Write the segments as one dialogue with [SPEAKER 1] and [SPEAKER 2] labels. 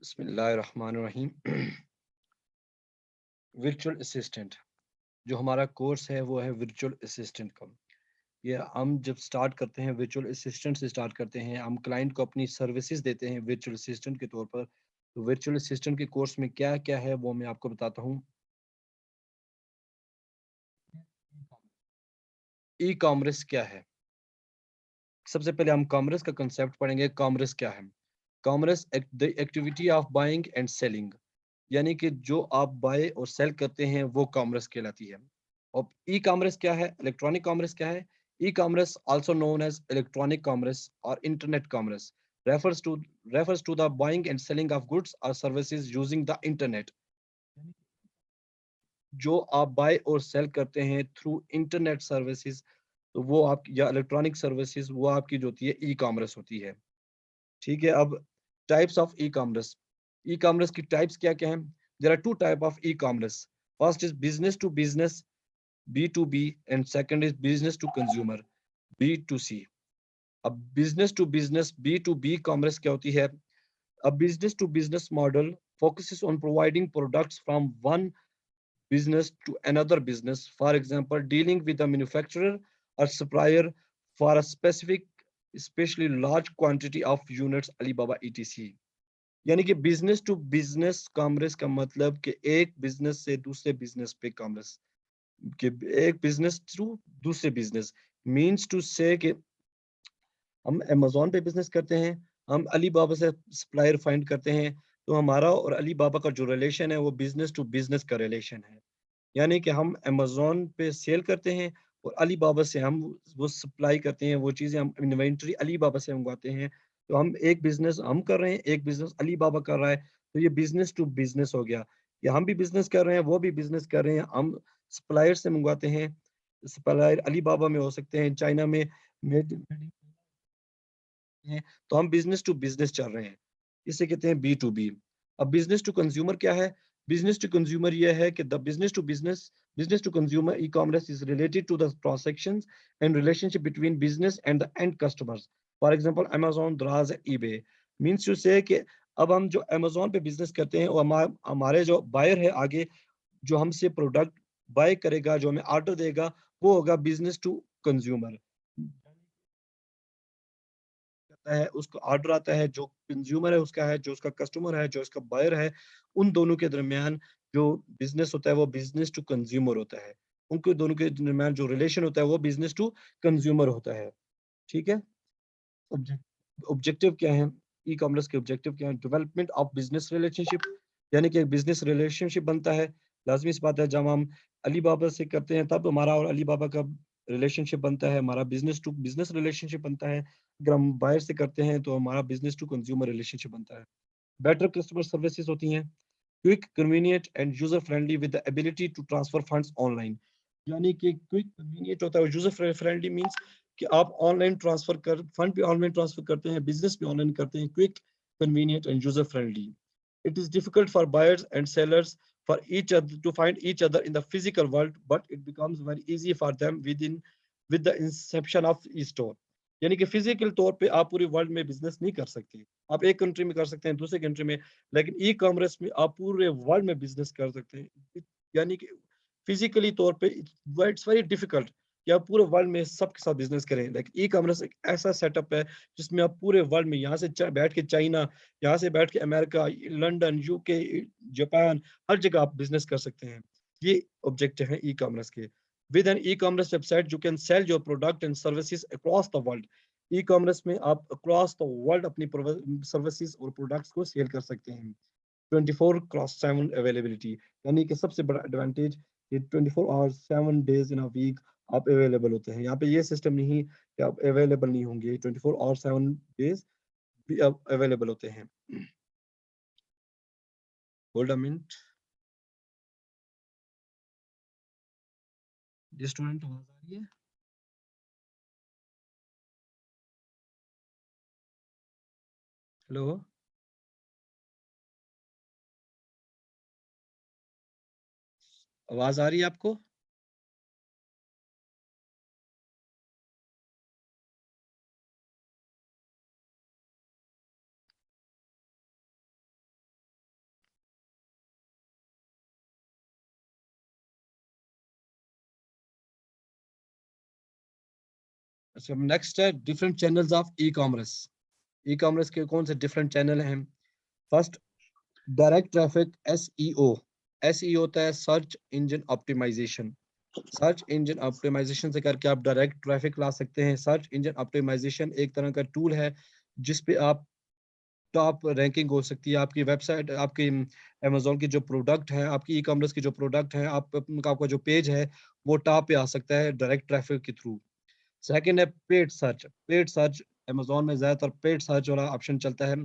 [SPEAKER 1] बिस्मिल्लाहिर्रहमानिर्रहीम। Virtual assistant जो हमारा कोर्स है वो है वर्चुअल असिस्टेंट का। ये हम जब स्टार्ट करते हैं वर्चुअल असिस्टेंट से स्टार्ट करते हैं, हम क्लाइंट को अपनी सर्विसेज देते हैं वर्चुअल असिस्टेंट के तौर पर। तो वर्चुअल असिस्टेंट के कोर्स में क्या क्या है वो मैं आपको बताता हूँ। ई कॉमर्स क्या है? सबसे पहले हम कॉमर्स का कंसेप्ट पढ़ेंगे। कॉमर्स क्या है? Commerce the activity of buying and selling, यानी कि जो आप बाय और सेल करते हैं वो कॉमर्स कहलाती है। और ई कॉमर्स क्या है? इलेक्ट्रॉनिक कॉमर्स क्या है? ई commerce also known as electronic commerce और internet commerce refers to refers to the buying and selling of goods or services using the internet। जो आप बाय और सेल करते हैं थ्रू इंटरनेट सर्विसेज, तो वो आप या इलेक्ट्रॉनिक सर्विसेज वो आपकी जो होती है ई कॉमर्स होती है। ठीक है। अब types of e commerce. E commerce की टाइप्स क्या क्या हैं? There are two type of E commerce. First is business to business, B to B, and second is business to consumer, B to C. अब business to business, B to B commerce क्या होती है? A business to business model focuses on providing products from one business to another business. For example, dealing with a manufacturer or supplier for a specific, especially large quantity of units, Alibaba etc। यानी कि business to business commerce का मतलब कि एक business से दूसरे business पे commerce, कि एक बिजनेस टू दूसरे बिजनेस मींस टू से कि हम अमेज़न पे बिज़नेस करते हैं, हम अली बाबा से सप्लायर फाइंड करते हैं, तो हमारा और अली बाबा का जो रिलेशन है वो बिज़नेस टू बिज़नेस का रिलेशन है। यानी कि हम अमेज़न पे सेल करते हैं और अली बाबा से हम वो सप्लाई करते हैं, वो चीज़ें हम इन्वेंटरी अली बाबा से मंगवाते हैं। तो हम एक बिज़नेस हम कर रहे हैं, एक बिज़नेस अली बाबा कर रहा है, तो ये बिज़नेस टू बिज़नेस हो गया। या हम भी बिज़नेस कर रहे हैं, वो भी बिज़नेस कर रहे हैं, हम सप्लायर से मंगवाते हैं, सप्लायर अली बाबा में हो सकते हैं, चाइना में मेड हैं, तो हम बिज़नेस टू बिज़नेस चल रहे हैं। इसे कहते हैं बी टू बी। अब बिज़नेस टू कंज्यूमर क्या है? बिज़नेस टू कंज्यूमर ये है कि the business to consumer e-commerce is related to the transactions and relationship between business and the and customers. For example Amazon, Daraz, eBay. Means to say कि अब हम जो Amazon पे बिज़नेस करते हैं और हमारे जो बायर है आगे, जो हमसे प्रोडक्ट बाय करेगा, जो हमें ऑर्डर देगा, वो होगा बिज़नेस टू कंज्यूमर। आता है, उसको ऑर्डर आता है, जो कंज्यूमर है उसका है, जो उसका कस्टमर है, जो उसका बायर है, उन दोनों के दरमियान जो बिज़नेस होता है वो बिज़नेस टू कंज्यूमर होता है। उनके दोनों के दरमियान जो रिलेशन होता है वो बिज़नेस टू कंज्यूमर होता है। ठीक है? ऑब्जेक्टिव क्या है? ई-कॉमर्स के ऑब्जेक्टिव क्या है? डेवलपमेंट ऑफ बिज़नेस रिलेशनशिप, यानी कि एक बिज़नेस रिलेशनशिप बनता है। लाज़मी सी बात है, जब हम अली बाबा से करते हैं तब हमारा और अली बाबा का रिलेशनशिप बनता है, हमारा बिज़नेस टू बिज़नेस रिलेशनशिप बनता है। अगर हम बायर से करते हैं तो हमारा बिज़नेस टू कंज्यूमर रिलेशनशिप बनता है। बेटर कस्टमर सर्विसेज होती हैं। Quick, convenient and user friendly with the ability to transfer funds online. यानी कि क्विक, कन्वीनिएंट होता है, यूजर फ्रेंडली मींस कि आप ऑनलाइन ट्रांसफर कर फंड भी ऑनलाइन ट्रांसफर करते हैं, बिजनेस भी ऑनलाइन करते हैं। Quick, convenient and user friendly. It is difficult for buyers and sellers for each other to find each other in the physical world, but it becomes very easy for them with the inception of e-store. यानी कि physical तौर पे आप पूरी world में business नहीं कर सकते। आप एक कंट्री में कर सकते हैं, दूसरे कंट्री में, लेकिन ई कॉमर्स में आप पूरे वर्ल्ड में बिजनेस कर सकते हैं। यानी कि फिजिकली तौर पे इट्स वेरी डिफिकल्ट कि आप पूरे वर्ल्ड में सबके साथ बिजनेस करें। लेकिन ई कॉमर्स एक ऐसा सेटअप है जिसमें आप पूरे वर्ल्ड में, यहाँ से बैठ के चाइना, यहाँ से बैठ के अमेरिका, लंदन, यूके, जापान, हर जगह आप बिजनेस कर सकते हैं। ये ऑब्जेक्टिव है ई कॉमर्स के। With an e-commerce website you can sell your product and services across the world. E-commerce में आप अक्रॉस द वर्ल्ड अपनी सर्विसेज और प्रोडक्ट्स को सेल कर सकते हैं। 24x7 अवेलेबिलिटी, यानी कि सबसे बड़ा एडवांटेज, ये 24 hours 7 days in a week आप अवेलेबल होते हैं। यहाँ पे ये सिस्टम नहीं कि आप अवेलेबल नहीं होंगे, 24 आवर 7 डेज भी आप अवेलेबल होते हैं। Hold a minute. ये स्टूडेंट आवाज आ रही है? हेलो? आवाज आ रही है आपको? अच्छा, नेक्स्ट है different channels of e commerce. E commerce के कौन से डिफरेंट चैनल हैं? First, direct traffic, SEO. SEO होता है search engine optimisation. Search engine optimisation से करके आप डायरेक्ट ट्रैफिक ला सकते हैं। सर्च इंजन ऑप्टिमाइजेशन एक तरह का टूल है जिस पे आप टॉप रैंकिंग हो सकती है आपकी वेबसाइट, आपकी अमेजोन की जो प्रोडक्ट है, आपकी ई कॉमर्स की जो प्रोडक्ट है, आपका जो पेज है वो टॉप पे आ सकता है डायरेक्ट ट्रैफिक के थ्रू। सेकंड है paid search. Paid search, Amazon में ज्यादातर पेड सर्च वाला ऑप्शन चलता है।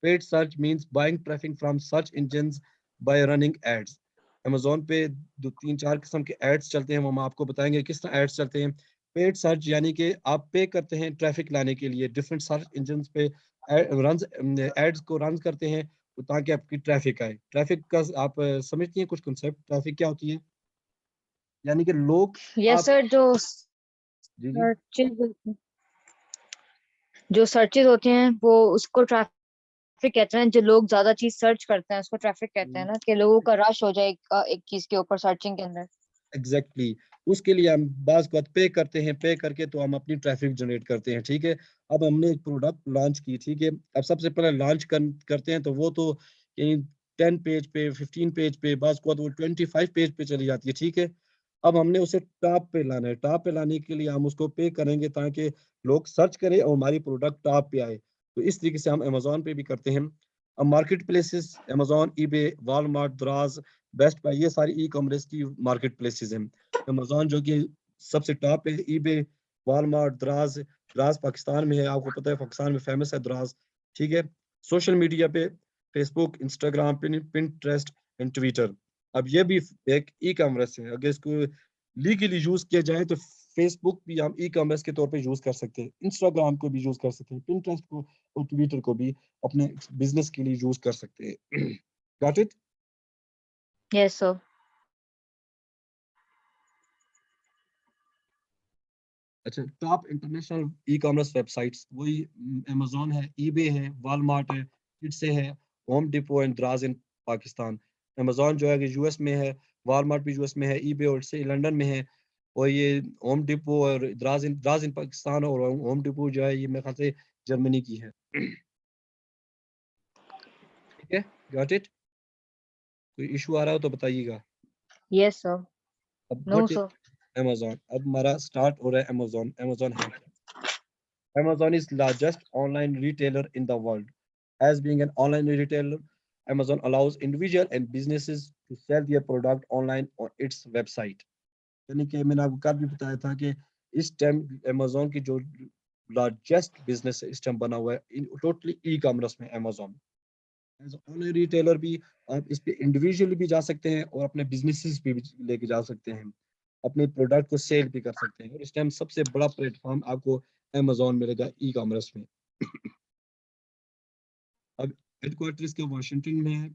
[SPEAKER 1] Paid search means buying traffic from search engines by running ads. Amazon पे दो तीन चार किस्म के एड्स चलते हैं, वो हम आपको बताएंगे किस तरह एड्स चलते हैं। पेड सर्च यानी कि आप पे करते हैं ट्रैफिक लाने के लिए, डिफरेंट सर्च इंजन्स पे रन एड्स को रन करते हैं ताकि आपकी ट्रैफिक आए। ट्रैफिक का आप समझती हैं कुछ कंसेप्ट, ट्रैफिक क्या होती है? यानी कि लोग
[SPEAKER 2] यस
[SPEAKER 1] आप
[SPEAKER 2] सर,
[SPEAKER 1] जी जी
[SPEAKER 2] जो सर्चेज होते हैं वो उसको ट्रैफिक कहते हैं। जो लोग ज्यादा चीज सर्च करते हैं उसको ट्रैफिक कहते हैं ना, कि लोगों का रश हो जाए एक चीज के ऊपर सर्चिंग के अंदर।
[SPEAKER 1] Exactly exactly. उसके लिए हम बाज बात पे करते हैं, पे करके तो हम अपनी ट्रैफिक जनरेट करते हैं। ठीक है, अब हमने एक प्रोडक्ट लॉन्च की, ठीक है, अब सबसे पहले लॉन्च करते हैं तो वो तो कहीं 10 पेज पे, 15 पेज पे, बाज बात वो 25 पेज पे चली जाती है। ठीक है, अब हमने उसे टॉप पे लाना है। टॉप पे लाने के लिए हम उसको पे करेंगे ताकि लोग सर्च करें और हमारी प्रोडक्ट टॉप पे आए। तो इस तरीके से हम अमेजोन पे भी करते हैं। अब market places, Amazon, eBay, Walmart, दराज, बेस्ट बाय, ये सारी ई कॉमर्स की मार्केट प्लेसेस हैं। अमेजोन जो कि सबसे टॉप है, ईबे, वॉलमार्ट, दराज। दराज पाकिस्तान में है, आपको पता है पाकिस्तान में फेमस है दराज। ठीक है, सोशल मीडिया पे Facebook, Instagram, Pinterest and Twitter. अब ये भी एक ई कॉमर्स है। अगर इसको लीगली यूज किया जाए तो फेसबुक भी हम ई कॉमर्स के तौर पे यूज कर सकते हैं, इंस्टाग्राम को भी यूज कर सकते हैं, पिंटरेस्ट को और ट्विटर को भी अपने बिजनेस के लिए यूज कर सकते हैं। Got it?
[SPEAKER 2] Yes sir.
[SPEAKER 1] अच्छा, top international e commerce websites वही अमेजोन है, ईबे है, वॉलमार्ट है, इटसे है, Home Depot and Daraz in Pakistan. Amazon जो है कि यूएस में है, वॉलमार्ट भी यूएस में है, ईबे और से लंदन में है, और ये होम डिपो और द्राज इन पाकिस्तान, और होम डिपो जो है ये मेरे ख्याल से जर्मनी की है। ठीक है, गॉट इट? कोई इशू आ रहा हो तो बताइएगा।
[SPEAKER 2] Yes sir.
[SPEAKER 1] अब
[SPEAKER 2] no
[SPEAKER 1] what is
[SPEAKER 2] sir.
[SPEAKER 1] Amazon? अब हमारा स्टार्ट हो रहा है। अमेजोन, अमेजोन है क्या? Amazon is largest online retailer in the world. As being an online retailer, Amazon allows individuals and businesses to sell their product online on its website. यानी कि मैंने आपको कल भी बताया था कि इस टाइम Amazon की जो लार्जेस्ट बिजनेस इस टाइम बना हुआ है टोटली ई कॉमर्स में Amazon। एज ऑनलाइन रिटेलर भी आप इस पे इंडिविजुअली भी जा सकते हैं और अपने बिजनेसेस भी लेके जा सकते हैं, अपने प्रोडक्ट को सेल भी कर सकते हैं। और इस टाइम सबसे बड़ा प्लेटफॉर्म आपको अमेजोन मिलेगा ई कॉमर्स में। अब हेडक्वार्टर इसके वाशिंगटन में है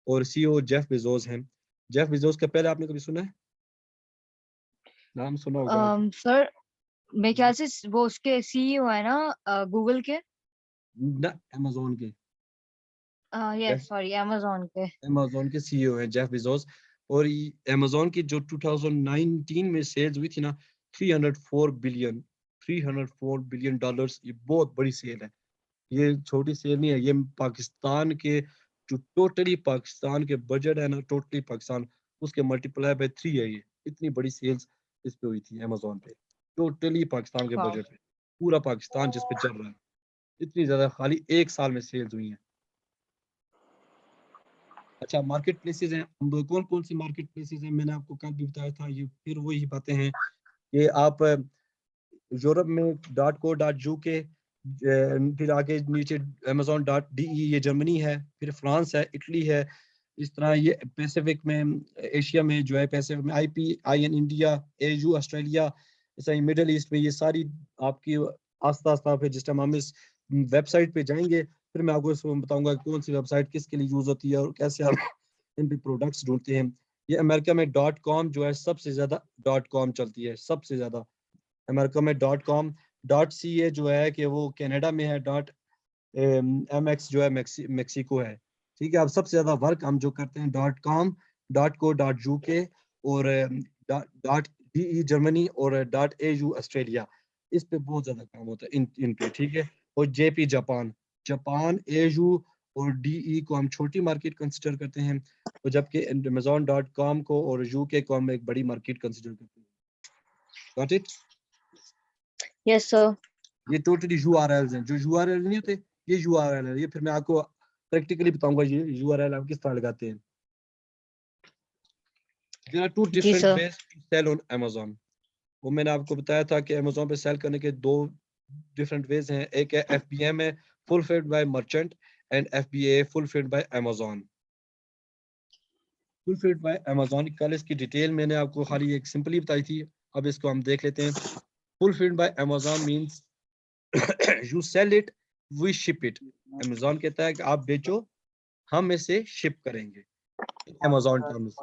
[SPEAKER 1] और सीईओ जेफ बेजोस हैं। जेफ बेजोस का पहले आपने कभी सुना है? नाम सुना होगा आप।
[SPEAKER 2] सर, मेरे ख्याल से वो उसके सीईओ है ना, गूगल के।
[SPEAKER 1] ना, अमेजोन के।
[SPEAKER 2] यस सॉरी, अमेजोन के।
[SPEAKER 1] अमेजोन के सीईओ हैं जेफ बेजोस। और अमेजोन की जो 2019 में सेल्स हुई थी ना, 304 बिलियन, $304 बिलियन, ये बहुत बड़ी सेल है। ये छोटी सेल नहीं है, ये पाकिस्तान के जो टोटली पाकिस्तान के बजट है ना, टोटली पाकिस्तान उसके मल्टीप्लाई बाय 3 है। ये इतनी बड़ी सेल्स इस पे हुई थी अमेजोन पे, टोटली पाकिस्तान के
[SPEAKER 2] वाह।
[SPEAKER 1] बजट पे। पूरा पाकिस्तान जिस पे चल रहा है, इतनी ज्यादा खाली एक साल में सेल्स हुई है। अच्छा, मार्केट प्लेसेस हैं, कौन कौन सी मार्केट प्लेसेस हैं? मैंने आपको कल भी बताया था, ये फिर वही बातें हैं कि आप यूरोप में .co.uk, फिर आगे नीचे amazon.de, ये जर्मनी है, फिर फ्रांस है, इटली है। इस तरह ये पैसिफिक में, एशिया में जो है पैसिफिक में IPIN इंडिया, AU ऑस्ट्रेलिया, ऐसा ही मिडल ईस्ट में, ये सारी आपकी आस्ता आस्ता फिर जिस टाइम हम इस वेबसाइट पे जाएंगे फिर मैं आपको इसमें बताऊंगा कौन सी वेबसाइट किसके लिए यूज होती है और कैसे आप इन पे प्रोडक्ट्स ढूंढते हैं। ये अमेरिका में .com जो है सबसे ज्यादा .com चलती है, सबसे ज्यादा अमेरिका में .com। .ca जो है कि वो कनाडा में है, .mx जो है मेक्सिको है। ठीक है, अब सबसे ज्यादा वर्क हम जो करते हैं .com, .co.uk और .de जर्मनी और .au ऑस्ट्रेलिया। इस पे बहुत ज्यादा काम होता है इन पे, ठीक है। और जेपी जापान, जापान एयू और डीई को हम छोटी मार्केट कंसिडर करते हैं, और जबकि amazon.com को और यूके को हम एक बड़ी मार्केट कंसिडर करते हैं। Got it?
[SPEAKER 2] Yes, sir.
[SPEAKER 1] ये टोटली यूआरएल्स हैं, जो यूआरएल नहीं होते ये यूआरएल है। ये फिर मैं आपको प्रैक्टिकली बताऊंगा ये यूआरएल आप किस तरह लगाते हैं। There are two
[SPEAKER 2] जी
[SPEAKER 1] different
[SPEAKER 2] sir.
[SPEAKER 1] ways to sell on Amazon. वो मैंने आपको बताया था कि Amazon पे सेल करने के दो डिफरेंट वेज हैं। एक है FBM है, fulfilled by merchant, and FBA, fulfilled by Amazon. fulfilled by Amazon, कल इसकी डिटेल मैंने आपको खाली एक सिंपली बताई थी, अब इसको हम देख लेते हैं। fulfilled by Amazon means you sell it, we ship it. Amazon कहता है कि आप बेचो, हम इसे शिप करेंगे। Amazon terms.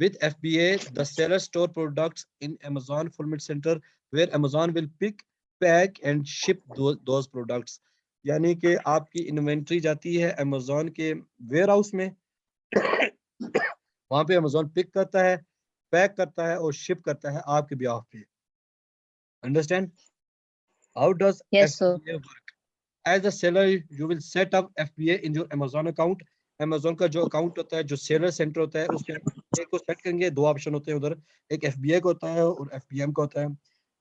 [SPEAKER 1] With FBA, the seller store products in Amazon fulfillment center where Amazon will pick, pack and ship those products. यानी कि आपकी इन्वेंट्री जाती है Amazon के वेयर हाउस में, वहां पे Amazon पिक करता है, पैक करता है और शिप करता है आपके बिहाफ पे। Understand? How does
[SPEAKER 2] Yes, sir.
[SPEAKER 1] FBA work? As a seller, you will set up FBA in your Amazon account. Amazon का जो अकाउंट होता है, जो सेलर सेंटर होता है, उसके FBA को सेट करेंगे। दो ऑप्शन होते हैं उधर, एक FBA का होता है और FBM का होता है।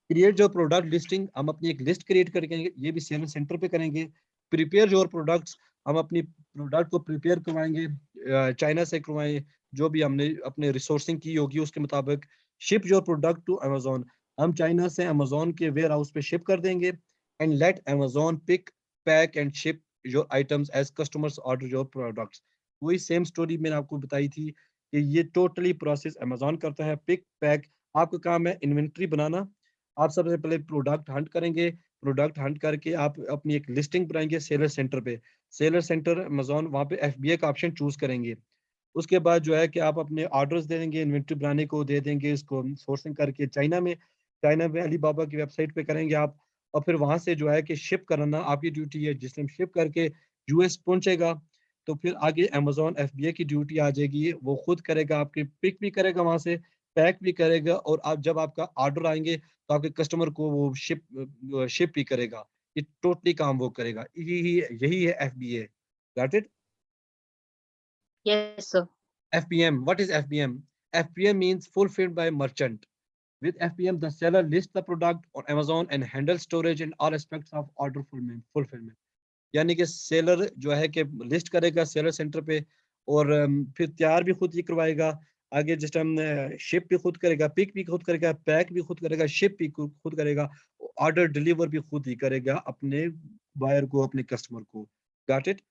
[SPEAKER 1] क्रिएट जो प्रोडक्ट लिस्टिंग, हम अपनी एक लिस्ट क्रिएट करेंगे, ये भी सेलर सेंटर पे करेंगे। प्रिपेयर योर प्रोडक्ट्स, हम अपनी प्रोडक्ट को प्रिपेयर करवाएंगे, चाइना से करवाएं, जो भी हमने अपने रिसोर्सिंग की होगी उसके मुताबिक। Ship your product to Amazon, हम चाइना से Amazon के वेयर हाउस पे शिप कर देंगे। And let Amazon pick, pack and ship your items as customers order your products. वही सेम स्टोरी मैंने आपको बताई थी कि ये टोटली प्रोसेस Amazon करता है, पिक पैक। आपका काम है इन्वेंट्री बनाना। आप सबसे पहले प्रोडक्ट हंट करेंगे, प्रोडक्ट हंट करके आप अपनी एक लिस्टिंग बनाएंगे सेलर सेंटर पे। सेलर सेंटर Amazon, वहाँ पे FBA का ऑप्शन चूज करेंगे। उसके बाद जो है कि आप अपने ऑर्डर्स दे देंगे, इन्वेंट्री बनाने को दे देंगे, इसको सोर्सिंग करके चाइना में अलीबाबा की वेबसाइट पे करेंगे आप। और फिर वहां से जो है कि शिप कराना आपकी ड्यूटी है। जिस टाइम शिप करके यूएस पहुंचेगा तो फिर आगे Amazon FBA की ड्यूटी आ जाएगी, वो खुद करेगा, आपकी पिक भी करेगा वहां से, पैक भी करेगा, और आप जब आपका ऑर्डर आएंगे तो आपके कस्टमर को वो शिप भी करेगा। ये टोटली काम वो करेगा। यही है FBA। Got it?
[SPEAKER 2] Yes, sir.
[SPEAKER 1] FBM. What is FBM? FBM means fulfilled by merchant. With FBM, the seller lists the product on Amazon and handles storage and all aspects of order fulfillment. यानी कि seller जो है कि list करेगा seller centre पे, और फिर तैयार भी खुद ही करवाएगा। आगे जिस टाइम शिप भी खुद करेगा, पिक भी खुद करेगा, पैक भी खुद करेगा, शिप भी खुद करेगा, ऑर्डर डिलीवर भी खुद ही करेगा अपने बायर को, अपने कस्टमर को। Got it?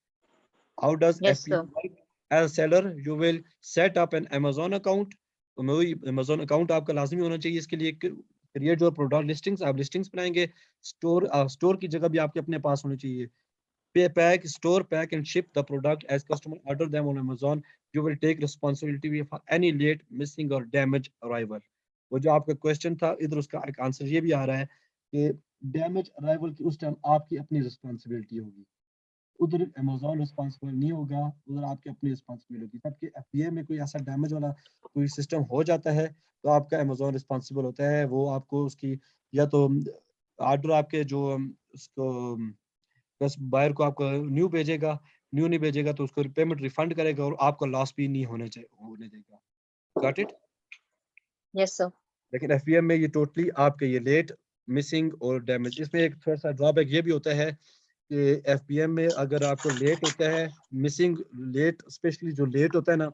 [SPEAKER 1] How does
[SPEAKER 2] Yes,
[SPEAKER 1] FBA
[SPEAKER 2] sir.
[SPEAKER 1] work? As a seller, you will set up an Amazon account. तो मैं वही Amazon account आपका लाजमी होना चाहिए। इसके लिए क्रिएट जो प्रोडक्ट लिस्टिंग्स, आप लिस्टिंग्स बनाएंगे। स्टोर की जगह भी आपके अपने पास होनी चाहिए। पे pack, store, pack and ship the product as customer order them on Amazon. You will take responsibility for any late, missing or damaged arrival. वो जो आपका क्वेश्चन था, इधर उसका एक आंसर ये भी आ रहा है कि डैमेज अराइवल की उस टाइम आपकी अपनी रिस्पॉन्सिबिलिटी होगी। उधर Amazon रिस्पॉन्सिबल नहीं होगा, उधर आपकी अपनी रिस्पॉन्सिबिलिटी होगी। जबकि FBA में कोई ऐसा डैमेज वाला कोई सिस्टम हो जाता है तो आपका Amazon रिस्पॉन्सिबल होता है। वो आपको उसकी या तो ऑर्डर आपके जो उसको बस बायर को आपको न्यू भेजेगा, न्यू नहीं भेजेगा तो उसको पेमेंट रिफंड करेगा और आपका लॉस भी नहीं होने देगा। Got it?
[SPEAKER 2] Yes, sir.
[SPEAKER 1] लेकिन FBM में ये टोटली आपके ये लेट, मिसिंग और डैमेज। इसमें एक थोड़ा सा ड्रॉबैक ये भी होता है कि FBM में अगर आपको लेट होता है, मिसिंग, लेट, स्पेशली जो लेट होता है ना,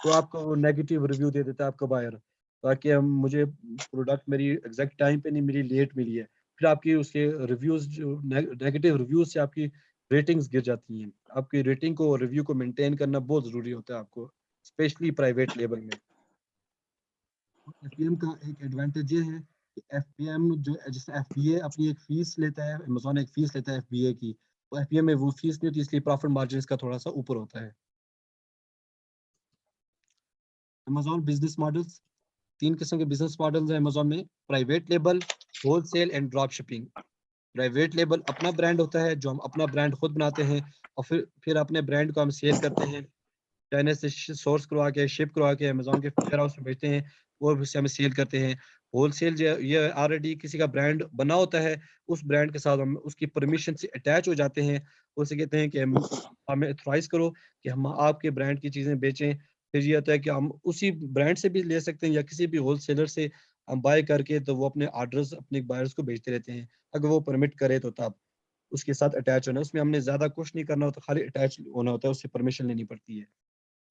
[SPEAKER 1] तो आपको वो नेगेटिव रिव्यू दे देता है आपका बायर, ताकि हम मुझे प्रोडक्ट मेरी एग्जैक्ट टाइम पे नहीं मिली, लेट मिली है। फिर आपकी उसके रिव्यूज, जो नेगेटिव रिव्यूज से आपकी रेटिंग्स गिर जाती हैं। आपकी रेटिंग को, रिव्यू को मेंटेन करना बहुत ज़रूरी होता है आपको, स्पेशली प्राइवेट लेवल में। FBM का एक एडवांटेज ये है कि FBM जो, जैसे FBA अपनी एक फीस लेता है, Amazon एक फीस लेता है FBA की, तो FBM में वो फीस नहीं होती, इसलिए प्रॉफिट मार्जिन का थोड़ा सा ऊपर होता है। Amazon बिजनेस मॉडल्स, 3 किस्म के बिजनेस मॉडल्स हैं Amazon में। Private label, wholesale and drop shipping. Private label अपना ब्रांड होता है जो हम अपना ब्रांड खुद बनाते हैं, और फिर अपने ब्रांड को हम सेल करते हैं, चाइना से सोर्स करवा के, शिप करवा के Amazon के वेयर हाउस में भेजते हैं, और उससे हमें सेल करते हैं। होलसेल जो ये ऑलरेडी किसी का ब्रांड बना होता है, उस ब्रांड के साथ हम उसकी परमिशन से अटैच हो जाते हैं। उसे कहते हैं कि हम हमें ऑथराइज़ करो कि हम आपके ब्रांड की चीज़ें बेचें। फिर ये होता है कि हम उसी ब्रांड से भी ले सकते हैं या किसी भी होलसेलर से हम बाय करके तो वो अपने ऑर्डर्स अपने बायर्स को भेजते रहते हैं। अगर वो परमिट करे तो तब उसके साथ अटैच होना है। उसमें हमने ज़्यादा कुछ नहीं करना होता, खाली अटैच होना होता है, उससे परमिशन लेनी पड़ती है।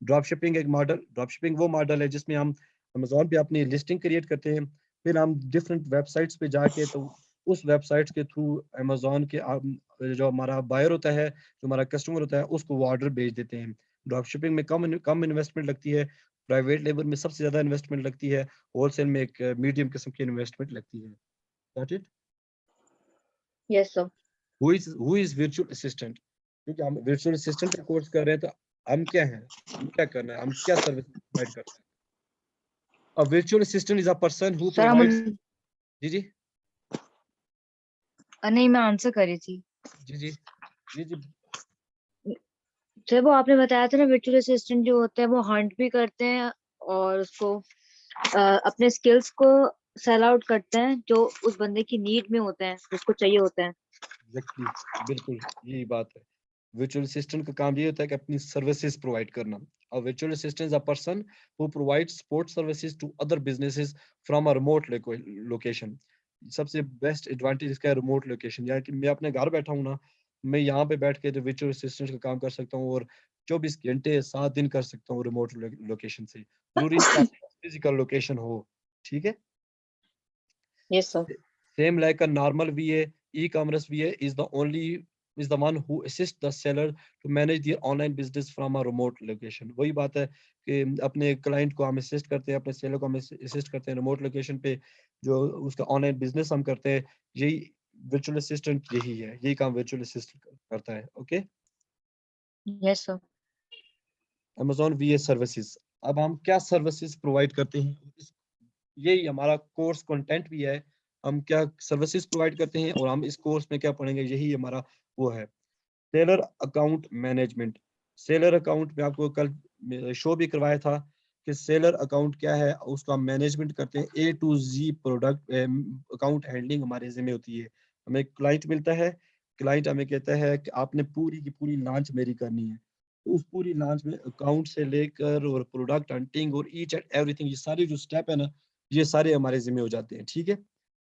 [SPEAKER 1] ड्रॉप शिपिंग वो मॉडल है जिसमें हम अमेज़न पे अपनी लिस्टिंग क्रिएट करते हैं। फिर हम डिफरेंट वेबसाइट्स पे जाके तो उस वेबसाइट्स के थ्रू अमेज़न के जो हमारा बायर होता है, जो हमारा कस्टमर होता है, उसको वो ऑर्डर भेज देते हैं। ड्रॉप शिपिंग में कम इन्वेस्टमेंट लगती है, प्राइवेट लेबर में सबसे ज़्यादा इन्वेस्टमेंट लगती है, होलसेल में एक मीडियम किस्म की इन्वेस्टमेंट लगती है। Got it?
[SPEAKER 2] Yes sir.
[SPEAKER 1] Who is virtual assistant? क्योंकि हम वर्चुअल असिस्टेंट का कोर्स कर रहे हैं, तो हम क्या हैं? हम क्या करना है? हम क्या सर्विस प्रोवाइड करते हैं? A virtual assistant is a person who
[SPEAKER 2] sir हम
[SPEAKER 1] provides जी, जी।
[SPEAKER 2] नहीं, मैं आंसर कर रही थी।
[SPEAKER 1] जी, जी। जी, जी।
[SPEAKER 2] सर वो आपने बताया था ना, वर्चुअल असिस्टेंट जो होते हैं वो हंट भी करते हैं और उसको अपने स्किल्स को सेल आउट करते हैं जो उस बंदे की नीड में होते हैं, जिसको चाहिए होता है।
[SPEAKER 1] एग्ज़ैक्टली, बिल्कुल, यही बात है। वर्चुअल असिस्टेंट का काम ये होता है कि अपनी सर्विसेज़ प्रोवाइड करना। A virtual assistant is a person who provides support services to other businesses from a remote location. सबसे बेस्ट एडवांटेज इसका है रिमोट लोकेशन, यानी कि मैं अपने घर बैठा हूँ ना, मैं यहाँ पे बैठ के जो वर्चुअल असिस्टेंट का काम कर सकता हूँ और 24 घंटे 7 दिन कर सकता हूँ रिमोट लोकेशन से। ज़रूरी नहीं कि आपके पास फिज़िकल लोकेशन हो, ठीक है?
[SPEAKER 2] Yes sir.
[SPEAKER 1] Same like a normal VA, e-commerce VA is the one who assists the seller to manage their online business from a remote location. वही बात है कि अपने क्लाइंट को हम असिस्ट करते हैं, अपने सेलर को हम असिस्ट करते हैं रिमोट लोकेशन पे, जो उसका ऑनलाइन बिजनेस हम करते हैं, यही वर्चुअल असिस्टेंट यही है, यही काम वर्चुअल असिस्टेंट करता है। Okay,
[SPEAKER 2] yes sir.
[SPEAKER 1] Amazon वीए services. अब हम क्या सर्विसेज प्रोवाइड करते हैं, यही हमारा कोर्स कंटेंट भी है। हम क्या सर्विसेज प्रोवाइड करते हैं और हम इस कोर्स में क्या पढ़ेंगे, यही हमारा वो है। Seller account management. Seller account में आपको कल शो भी करवाया था कि सेलर अकाउंट क्या है, उसका मैनेजमेंट करते हैं। A to Z product account handling हमारे जिम्मे होती है। हमें क्लाइंट मिलता है, क्लाइंट हमें कहता है कि आपने पूरी की पूरी लॉन्च मेरी करनी है, तो उस पूरी लॉन्च में अकाउंट से लेकर और प्रोडक्ट हंटिंग और ईच एंड एवरीथिंग, ये सारे जो स्टेप है ना, ये सारे हमारे जिम्मे हो जाते हैं। ठीक है,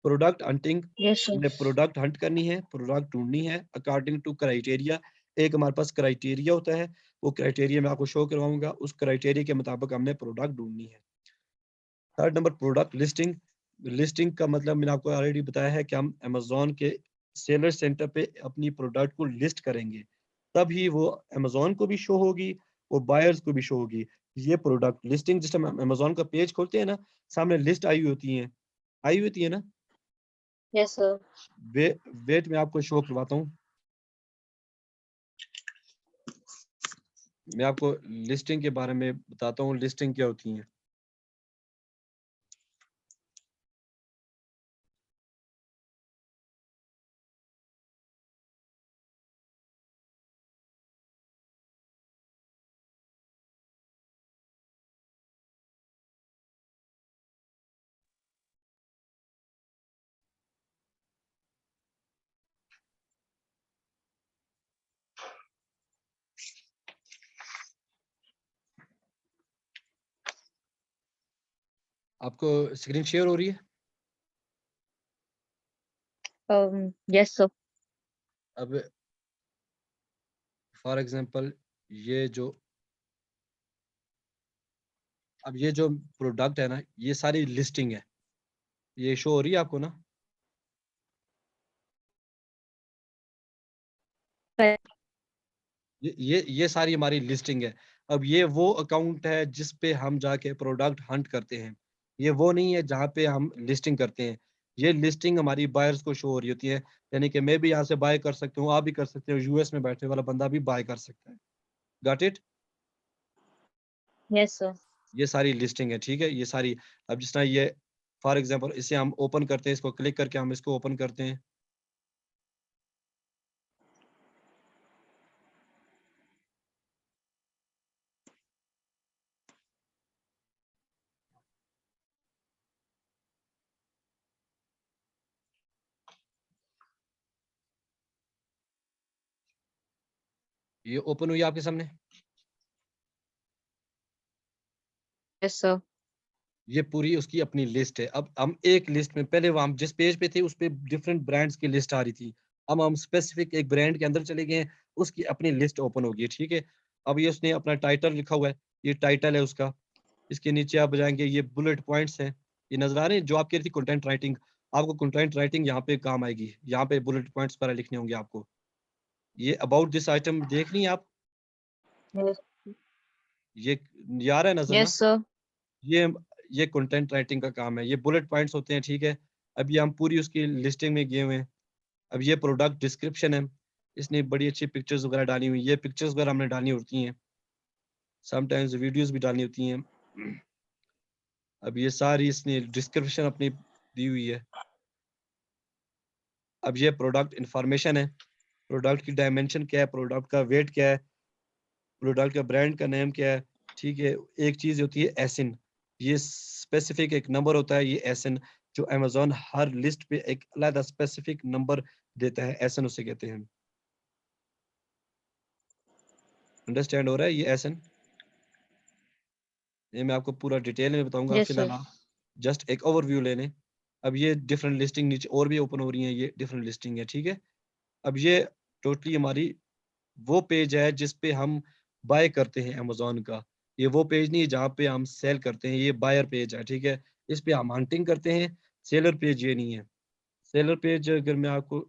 [SPEAKER 1] प्रोडक्ट हंटिंग,
[SPEAKER 2] यस सर।
[SPEAKER 1] हमने प्रोडक्ट हंट करनी है, प्रोडक्ट ढूँढनी है अकॉर्डिंग टू क्राइटेरिया। एक हमारे पास क्राइटेरिया होता है, वो क्राइटेरिया मैं आपको शो करवाऊँगा, उस क्राइटेरिया के मुताबिक हमने प्रोडक्ट ढूँढनी है। Third number product listing. Listing का मतलब मैंने आपको ऑलरेडी बताया है कि हम अमेज़न के सेलर सेंटर पे अपनी प्रोडक्ट को लिस्ट करेंगे, तभी वो अमेज़न को भी शो होगी और बायर्स को भी शो होगी। ये प्रोडक्ट लिस्टिंग, जिस टाइम हम अमेज़न का पेज खोलते हैं ना, सामने लिस्ट आई हुई होती है ना?
[SPEAKER 2] Yes sir.
[SPEAKER 1] वे वेट मैं आपको शो करवाता हूँ। मैं आपको लिस्टिंग के बारे में बताता हूँ, लिस्टिंग क्या होती है। आपको स्क्रीन शेयर हो रही है?
[SPEAKER 2] Yes sir.
[SPEAKER 1] अब फॉर एग्ज़ाम्पल ये जो अब ये जो प्रोडक्ट है ना, ये सारी लिस्टिंग है। ये शो हो रही है आपको ना? ये सारी हमारी लिस्टिंग है। अब ये वो अकाउंट है जिस पे हम जाके प्रोडक्ट हंट करते हैं। ये वो नहीं है जहाँ पे हम लिस्टिंग करते हैं। ये लिस्टिंग हमारी बायर्स को शो हो रही होती है। यानी कि मैं भी यहाँ से बाय कर सकता हूँ, आप भी कर सकते हो, यूएस में बैठे वाला बंदा भी बाय कर सकता है। Got it?
[SPEAKER 2] Yes sir.
[SPEAKER 1] ये सारी लिस्टिंग है, ठीक है? ये सारी, अब जिस तरह ये फॉर एग्ज़ाम्पल इसे हम ओपन करते हैं, इसको क्लिक करके हम इसको ओपन करते हैं। ये ओपन हुई आपके सामने,
[SPEAKER 2] यस सर।
[SPEAKER 1] ये पूरी उसकी अपनी लिस्ट है। अब हम एक लिस्ट में, पहले वो हम जिस पेज पे थे उस पे डिफरेंट ब्रांड्स की लिस्ट आ रही थी। अब हम स्पेसिफिक एक ब्रांड के अंदर चले गए हैं, उसकी अपनी लिस्ट ओपन होगी, ठीक है। अब ये उसने अपना टाइटल लिखा हुआ है, ये टाइटल है उसका। इसके नीचे आप जाएंगे, ये बुलेट पॉइंट्स हैं, ये नजर आ रहे हैं जो आप कह रही थी कंटेंट राइटिंग। आपको कंटेंट राइटिंग यहाँ पे काम आएगी, यहाँ पे बुलेट पॉइंट्स पर लिखने होंगे आपको। ये अबाउट दिस आइटम देख रही हैं आप,
[SPEAKER 2] यस।
[SPEAKER 1] ये आ रहा है नजर ना?
[SPEAKER 2] Yes sir.
[SPEAKER 1] ये ये कंटेंट राइटिंग का काम है, ये बुलेट पॉइंट्स होते हैं, ठीक है। अब ये हम पूरी उसकी लिस्टिंग में गए हुए हैं। अब ये प्रोडक्ट डिस्क्रिप्शन है, इसने बड़ी अच्छी पिक्चर्स वगैरह डाली हुई, ये पिक्चर्स वगैरह हमने डालनी होती हैं, समटाइम्स वीडियोस भी डालनी होती हैं। अब ये सारी इसने डिस्क्रिप्शन अपनी दी हुई है। अब ये प्रोडक्ट इंफॉर्मेशन है, प्रोडक्ट की डायमेंशन क्या है, प्रोडक्ट का वेट क्या है, प्रोडक्ट का ब्रांड का नेम क्या है, ठीक है। एक चीज होती है एसिन, ये स्पेसिफिक एक नंबर होता है, ये एसिन जो अमेजोन हर लिस्ट पे एक अलग स्पेसिफिक नंबर देता है, एसिन उसे कहते हैं। अंडरस्टैंड हो रहा है ये एसिन? ये मैं आपको पूरा डिटेल में बताऊंगा,
[SPEAKER 2] यस
[SPEAKER 1] फिलहाल
[SPEAKER 2] सर।
[SPEAKER 1] आप जस्ट एक ओवरव्यू लेने। अब ये डिफरेंट लिस्टिंग नीचे और भी ओपन हो रही है, ये डिफरेंट लिस्टिंग है, ठीक है। अब ये टोटली हमारी वो पेज है जिस पे हम बाय करते हैं अमेज़न का। ये वो पेज नहीं है जहाँ पे हम सेल करते हैं, ये बायर पेज है, ठीक है। इस पे हम हंटिंग करते हैं, सेलर पेज ये नहीं है। सेलर पेज अगर मैं आपको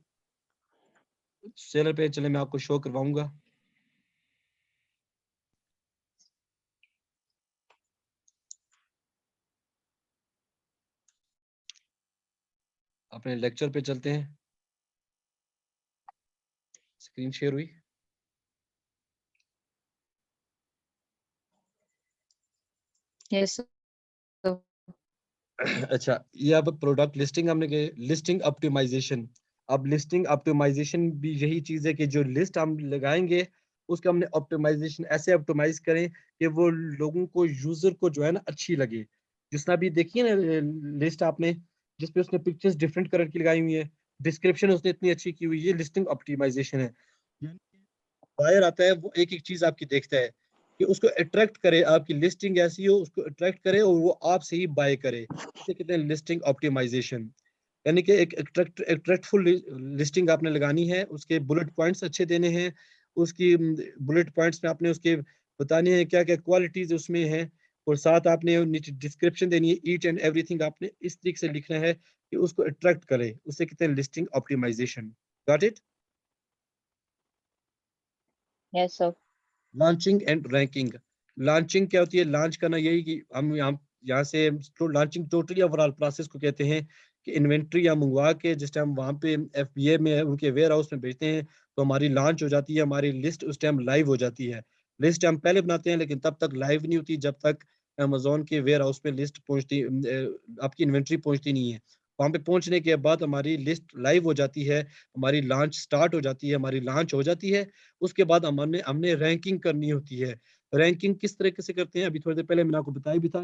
[SPEAKER 1] सेलर पेज चले मैं आपको शो करवाऊँगा। अपने लेक्चर पे चलते हैं। स्क्रीन शेयर हुई?
[SPEAKER 2] Yes sir.
[SPEAKER 1] अच्छा, ये अब प्रोडक्ट लिस्टिंग हमने के लिस्टिंग ऑप्टिमाइजेशन। अब लिस्टिंग ऑप्टिमाइजेशन भी यही चीज है कि जो लिस्ट हम लगाएंगे उसका हमने ऑप्टिमाइजेशन ऐसे ऑप्टिमाइज करें कि वो लोगों को, यूजर को जो है ना अच्छी लगे। जिस तरह अभी देखिए ना लिस्ट आपने, जिसपे उसने पिक्चर्स डिफरेंट कलर की लगाई हुई है, डिस्क्रिप्शन उसने इतनी अच्छी की हुई है, ये लिस्टिंग ऑप्टिमाइजेशन है। बायर आता है वो एक एक चीज आपकी देखता है कि उसको अट्रैक्ट करे, आपकी लिस्टिंग ऐसी हो उसको अट्रैक्ट करे और वो आपसे ही बाय करे, इसे कहते हैं लिस्टिंग ऑप्टिमाइजेशन। यानी कि एक अट्रैक्टफुल लिस्टिंग आपने लगानी है, उसके बुलेट पॉइंट्स अच्छे देने हैं, उसकी बुलेट पॉइंट्स में आपने उसके बताने हैं क्या क्या क्वालिटीज उसमें हैं, और साथ आपने नीचे डिस्क्रिप्शन देनी है, ईच एंड एवरीथिंग आपने इस तरीके से लिखना है कि उसको अट्रैक्ट करे, उसे कहते हैं listing optimisation. Got it?
[SPEAKER 2] Yes sir.
[SPEAKER 1] Launching and ranking. Launching क्या होती है? लॉन्च करना, यही कि हम यहाँ से तो लॉन्चिंग टोटली ओवरऑल प्रोसेस को कहते हैं कि इन्वेंट्री या मंगवा के जिस टाइम वहाँ पे एफबीए में उनके वेयर हाउस में भेजते हैं तो हमारी लॉन्च हो जाती है, हमारी लिस्ट उस टाइम लाइव हो जाती है। लिस्ट हम पहले बनाते हैं लेकिन तब तक लाइव नहीं होती जब तक अमेजोन के वेयर हाउस में लिस्ट पहुंचती आपकी इन्वेंट्री पहुंचती नहीं है। वहाँ पे पहुंचने के बाद हमारी लिस्ट लाइव हो जाती है, हमारी लॉन्च स्टार्ट हो जाती है, हमारी लॉन्च हो जाती है। उसके बाद हमने हमने रैंकिंग करनी होती है। रैंकिंग किस तरीके से करते हैं अभी थोड़ी देर पहले मैंने आपको बताया भी था।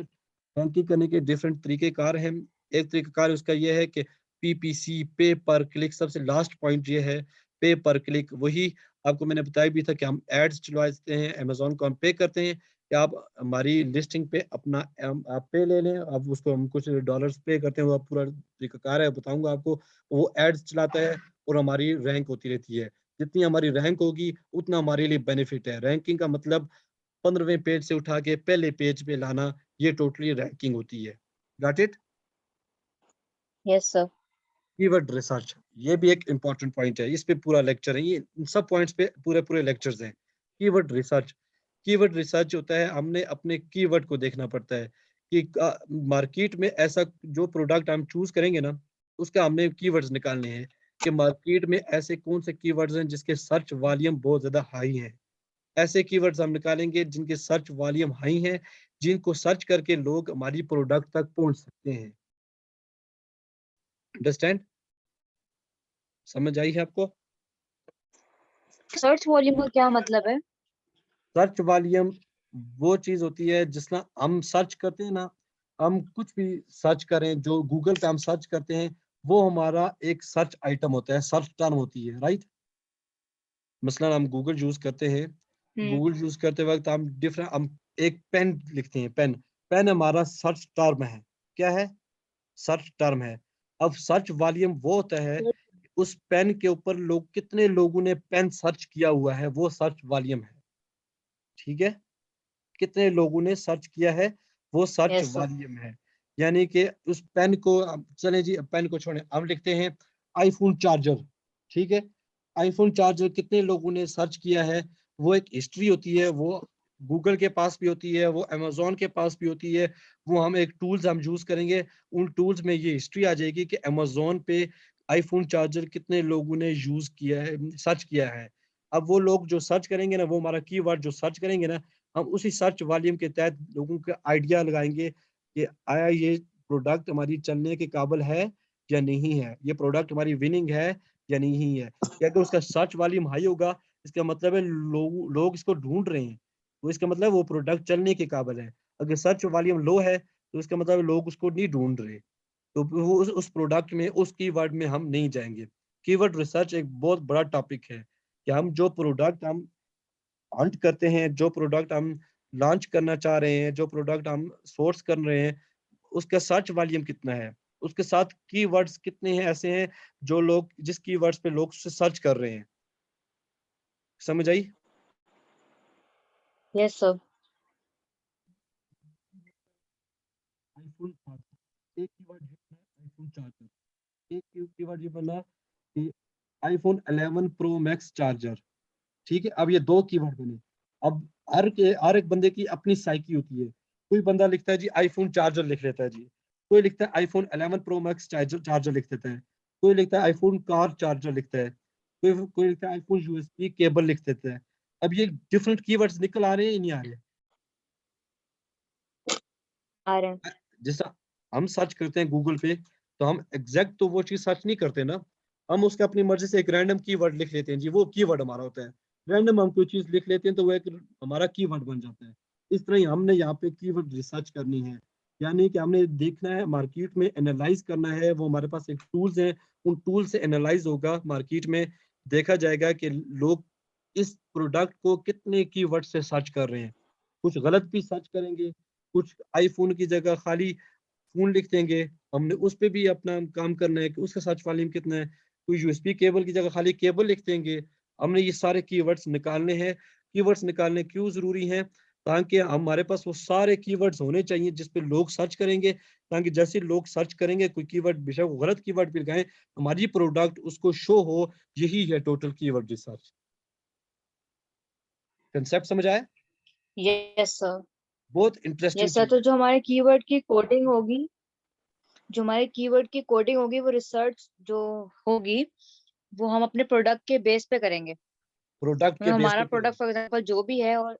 [SPEAKER 1] रैंकिंग करने के डिफरेंट तरीके कार हैं। एक तरीका उसका ये है कि पीपीसी, पे पर क्लिक, सबसे लास्ट पॉइंट ये है पे पर क्लिक। वही आपको मैंने बताया भी था कि हम एड्स चलवाते हैं, अमेजोन को हम पे करते हैं कि आप हमारी लिस्टिंग पे अपना आप पे ले लें, अब उसको हम कुछ डॉलर्स पे करते हैं, वो पूरा तरीकाकार है बताऊंगा आपको। वो एड्स चलाता है और हमारी रैंक होती रहती है। जितनी हमारी रैंक होगी उतना हमारे लिए बेनिफिट है। रैंकिंग का मतलब 15वें पेज से उठा के पहले पेज पे लाना, ये टोटली रैंकिंग होती है। Got it?
[SPEAKER 2] Yes sir.
[SPEAKER 1] Keyword research, ये भी एक इंपॉर्टेंट पॉइंट है, इस पे पूरा लेक्चर है, ये इन सब पॉइंट्स पे पूरे पूरे लेक्चर्स हैं। कीवर्ड रिसर्च, कीवर्ड रिसर्च होता है हमने अपने कीवर्ड को देखना पड़ता है कि मार्केट में ऐसा जो प्रोडक्ट हम चूज करेंगे ना, उसका हमने कीवर्ड्स निकालने हैं कि मार्केट में ऐसे कौन से कीवर्ड्स हैं जिसके सर्च वॉल्यूम बहुत ज्यादा हाई है। ऐसे कीवर्ड्स हम निकालेंगे जिनके सर्च वॉल्यूम हाई है, जिनको सर्च करके लोग हमारी प्रोडक्ट तक पहुंच सकते हैं। अंडरस्टैंड? समझ आई है आपको?
[SPEAKER 2] सर्च वॉल्यूम का क्या मतलब है?
[SPEAKER 1] सर्च वॉल्यूम वो चीज होती है जिसना हम सर्च करते हैं ना, हम कुछ भी सर्च करें, जो गूगल पे हम सर्च करते हैं वो हमारा एक सर्च आइटम होता है, सर्च टर्म होती है, राइट? मसलन हम गूगल यूज करते हैं, गूगल यूज करते वक्त हम एक पेन लिखते हैं, पेन पेन हमारा सर्च टर्म है। क्या है? सर्च टर्म है। अब सर्च वॉल्यूम वो होता है, उस पेन के ऊपर लोग कितने लोगों ने पेन सर्च किया हुआ है, वो सर्च वॉल्यूम है। ठीक है, कितने लोगों ने सर्च किया है, वो सर्च
[SPEAKER 2] यस सर।
[SPEAKER 1] वॉल्यूम है। यानी कि उस पेन को चले जी, पेन को छोड़े, हम लिखते हैं आईफोन चार्जर। ठीक है, आईफोन चार्जर कितने लोगों ने सर्च किया है, वो एक हिस्ट्री होती है, वो गूगल के पास भी होती है, वो अमेजोन के पास भी होती है। वो हम एक टूल्स हम यूज करेंगे, उन टूल्स में ये हिस्ट्री आ जाएगी कि अमेजोन पे आईफोन चार्जर कितने लोगों ने यूज किया है, सर्च किया है। अब वो लोग जो सर्च करेंगे ना, वो हमारा कीवर्ड जो सर्च करेंगे ना, हम उसी सर्च वॉल्यूम के तहत लोगों का आइडिया लगाएंगे कि आया ये प्रोडक्ट हमारी चलने के काबिल है या नहीं है, ये प्रोडक्ट हमारी विनिंग है या नहीं है। कि अगर उसका सर्च वॉल्यूम हाई होगा, इसका मतलब है लोग इसको ढूंढ रहे हैं, तो इसका मतलब वो प्रोडक्ट चलने के काबिल है। अगर सर्च वॉल्यूम लो है, तो इसका मतलब लोग उसको नहीं ढूंढ रहे, तो वो उस प्रोडक्ट में, उस कीवर्ड में हम नहीं जाएंगे। कीवर्ड रिसर्च एक बहुत बड़ा टॉपिक है कि हम जो प्रोडक्ट हम हंट करते हैं, जो प्रोडक्ट हम लॉन्च करना चाह रहे हैं, जो प्रोडक्ट हम सोर्स कर रहे हैं, उसका सर्च वॉल्यूम कितना है, उसके साथ कीवर्ड्स कितने हैं ऐसे हैं जो लोग, जिस कीवर्ड्स पे लोग उससे सर्च कर रहे हैं। समझ आई?
[SPEAKER 2] Yes sir.
[SPEAKER 1] आईफोन चार्जर, एक कीवर्ड ये बना आईफोन चार्जर, एक कीवर्ड ये बना कि आईफोन 11 प्रो मैक्स चार्जर। ठीक है, अब ये दो कीवर्ड बने। अब हर एक बंदे की अपनी साइकी होती है। कोई बंदा लिखता है जी आईफोन चार्जर लिख लेता है जी, कोई लिखता है iPhone 11 pro max charger charger लिख देता है, कोई लिखता है आईफोन कार चार्जर लिखता है, कोई लिखता है आईफोन यूएसबी केबल लिख देता है। अब ये डिफरेंट कीवर्ड्स निकल आ रहे हैं या नहीं आ रहे?
[SPEAKER 2] आ रहे हैं।
[SPEAKER 1] जैसा हम सर्च करते हैं गूगल पे, तो हम एग्जैक्ट तो वो चीज सर्च नहीं करते ना, हम उसके अपनी मर्जी से एक रैंडम कीवर्ड लिख लेते हैं जी, वो कीवर्ड हमारा होता है। रैंडम हम कोई चीज लिख लेते हैं तो वो एक हमारा कीवर्ड बन जाता है। इस तरह ही हमने यहाँ पे कीवर्ड रिसर्च करनी है, यानी कि हमने देखना है मार्केट में, एनालाइज करना है। वो हमारे पास एक टूल्स है, उन टूल से एनालाइज होगा मार्केट में, देखा जाएगा कि लोग इस प्रोडक्ट को कितने कीवर्ड से सर्च कर रहे हैं। कुछ गलत भी सर्च करेंगे, कुछ आईफोन की जगह खाली फोन लिख देंगे, हमने उस पे भी अपना काम करना है कि उसका सर्च वॉल्यूम कितना है। कोई यूएसबी केबल की जगह खाली केबल लिख देंगे। हमने ये सारे कीवर्ड्स निकालने हैं। कीवर्ड्स निकालने क्यों जरूरी हैं? ताकि हमारे पास वो सारे कीवर्ड्स होने चाहिए जिस पे लोग सर्च करेंगे, ताकि जैसे लोग सर्च करेंगे कोई कीवर्ड, बेशक वो गलत कीवर्ड भी लगाएं, हमारी प्रोडक्ट उसको शो हो। यही है टोटल कीवर्ड रिसर्च। कंसेप्ट समझ आया?
[SPEAKER 2] Yes sir.
[SPEAKER 1] बहुत इंटरेस्टिंग
[SPEAKER 2] यस सर,
[SPEAKER 1] चीज
[SPEAKER 2] तो
[SPEAKER 1] है।
[SPEAKER 2] जो हमारे कीवर्ड की कोडिंग होगी, जो हमारे कीवर्ड की कोडिंग होगी, वो रिसर्च जो होगी, वो हम अपने प्रोडक्ट के बेस पे करेंगे।
[SPEAKER 1] प्रोडक्ट के
[SPEAKER 2] मतलब
[SPEAKER 1] बेस
[SPEAKER 2] हमारा
[SPEAKER 1] पे
[SPEAKER 2] प्रोडक्ट
[SPEAKER 1] करेंगे।
[SPEAKER 2] फॉर एग्जांपल जो भी है, और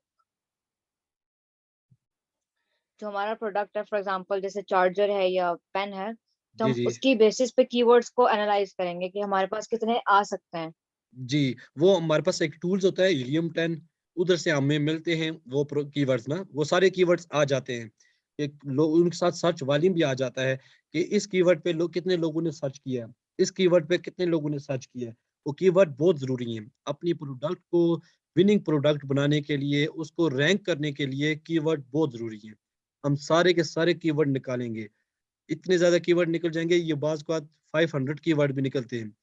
[SPEAKER 2] जो हमारा प्रोडक्ट है फॉर एग्जांपल जैसे चार्जर है या पेन है, तो
[SPEAKER 1] जी
[SPEAKER 2] हम
[SPEAKER 1] जी
[SPEAKER 2] उसकी बेसिस पे कीवर्ड्स को एनालाइज करेंगे कि हमारे पास कितने आ सकते हैं।
[SPEAKER 1] जी। वो हमारे पास एक टूल्स होता है हीलियम 10, उधर से हमें मिलते हैं वो कीवर्ड्स ना, वो सारे कीवर्ड्स आ जाते हैं। एक लोग उनके साथ सर्च वॉल्यूम भी आ जाता है कि इस कीवर्ड पे लोग कितने लोगों ने सर्च किया है, इस कीवर्ड पे कितने लोगों ने सर्च किया है। वो कीवर्ड बहुत जरूरी है अपनी प्रोडक्ट को विनिंग प्रोडक्ट बनाने के लिए, उसको रैंक करने के लिए कीवर्ड बहुत जरूरी है। हम सारे के सारे कीवर्ड निकालेंगे, इतने ज्यादा कीवर्ड निकल जाएंगे, ये बाज को 500 कीवर्ड भी निकलते हैं।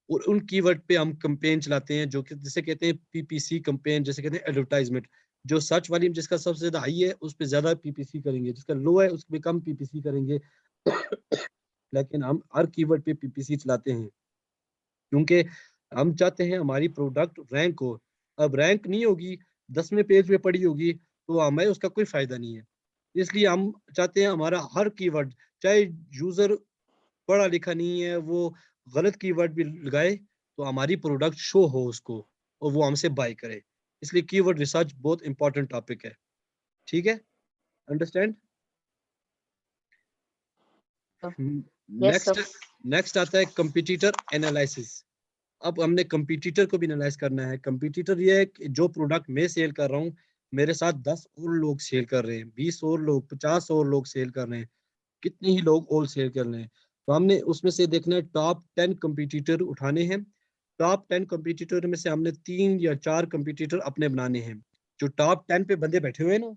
[SPEAKER 1] और उन कीवर्ड पे हम कैंपेन चलाते हैं जो कि जिसे कहते हैं पीपीसी कैंपेन, जैसे कहते हैं एडवर्टाइजमेंट। जो सर्च वॉल्यूम जिसका सबसे ज्यादा हाई है उस पे ज्यादा पीपीसी करेंगे, जिसका लो है उस पे कम पीपीसी करेंगे। लेकिन हम हर कीवर्ड पे पीपीसी चलाते हैं क्योंकि हम चाहते हैं हमारी प्रोडक्ट रैंक हो। अब रैंक नहीं होगी, 10वें पेज पे पड़ी होगी, तो हमें उसका कोई फायदा नहीं है। इसलिए हम चाहते हैं हमारा हर कीवर्ड, चाहे यूजर पढ़ा लिखा नहीं है, वो गलत कीवर्ड भी लगाए, तो हमारी प्रोडक्ट शो हो उसको और वो हमसे बाय करे। इसलिए कीवर्ड रिसर्च बहुत इंपॉर्टेंट टॉपिक है। ठीक है, understand?
[SPEAKER 2] Yes
[SPEAKER 1] next
[SPEAKER 2] sir.
[SPEAKER 1] Next आता है कंपटीटर एनालिसिस। अब हमने कंपटीटर को भी एनालाइज करना है। कंपटीटर ये है कि जो प्रोडक्ट मैं सेल कर रहा हूँ, मेरे साथ 10 और लोग सेल कर रहे हैं, 20 और लोग, 50 और लोग सेल कर रहे हैं, कितने ही लोग और सेल कर रहे हैं। तो हमने उसमें से देखना है टॉप 10 कंपटीटर उठाने हैं, टॉप 10 कंपटीटर में से हमने 3 या 4 कंपटीटर अपने बनाने हैं। जो टॉप 10 पे बंदे बैठे हुए हैं ना,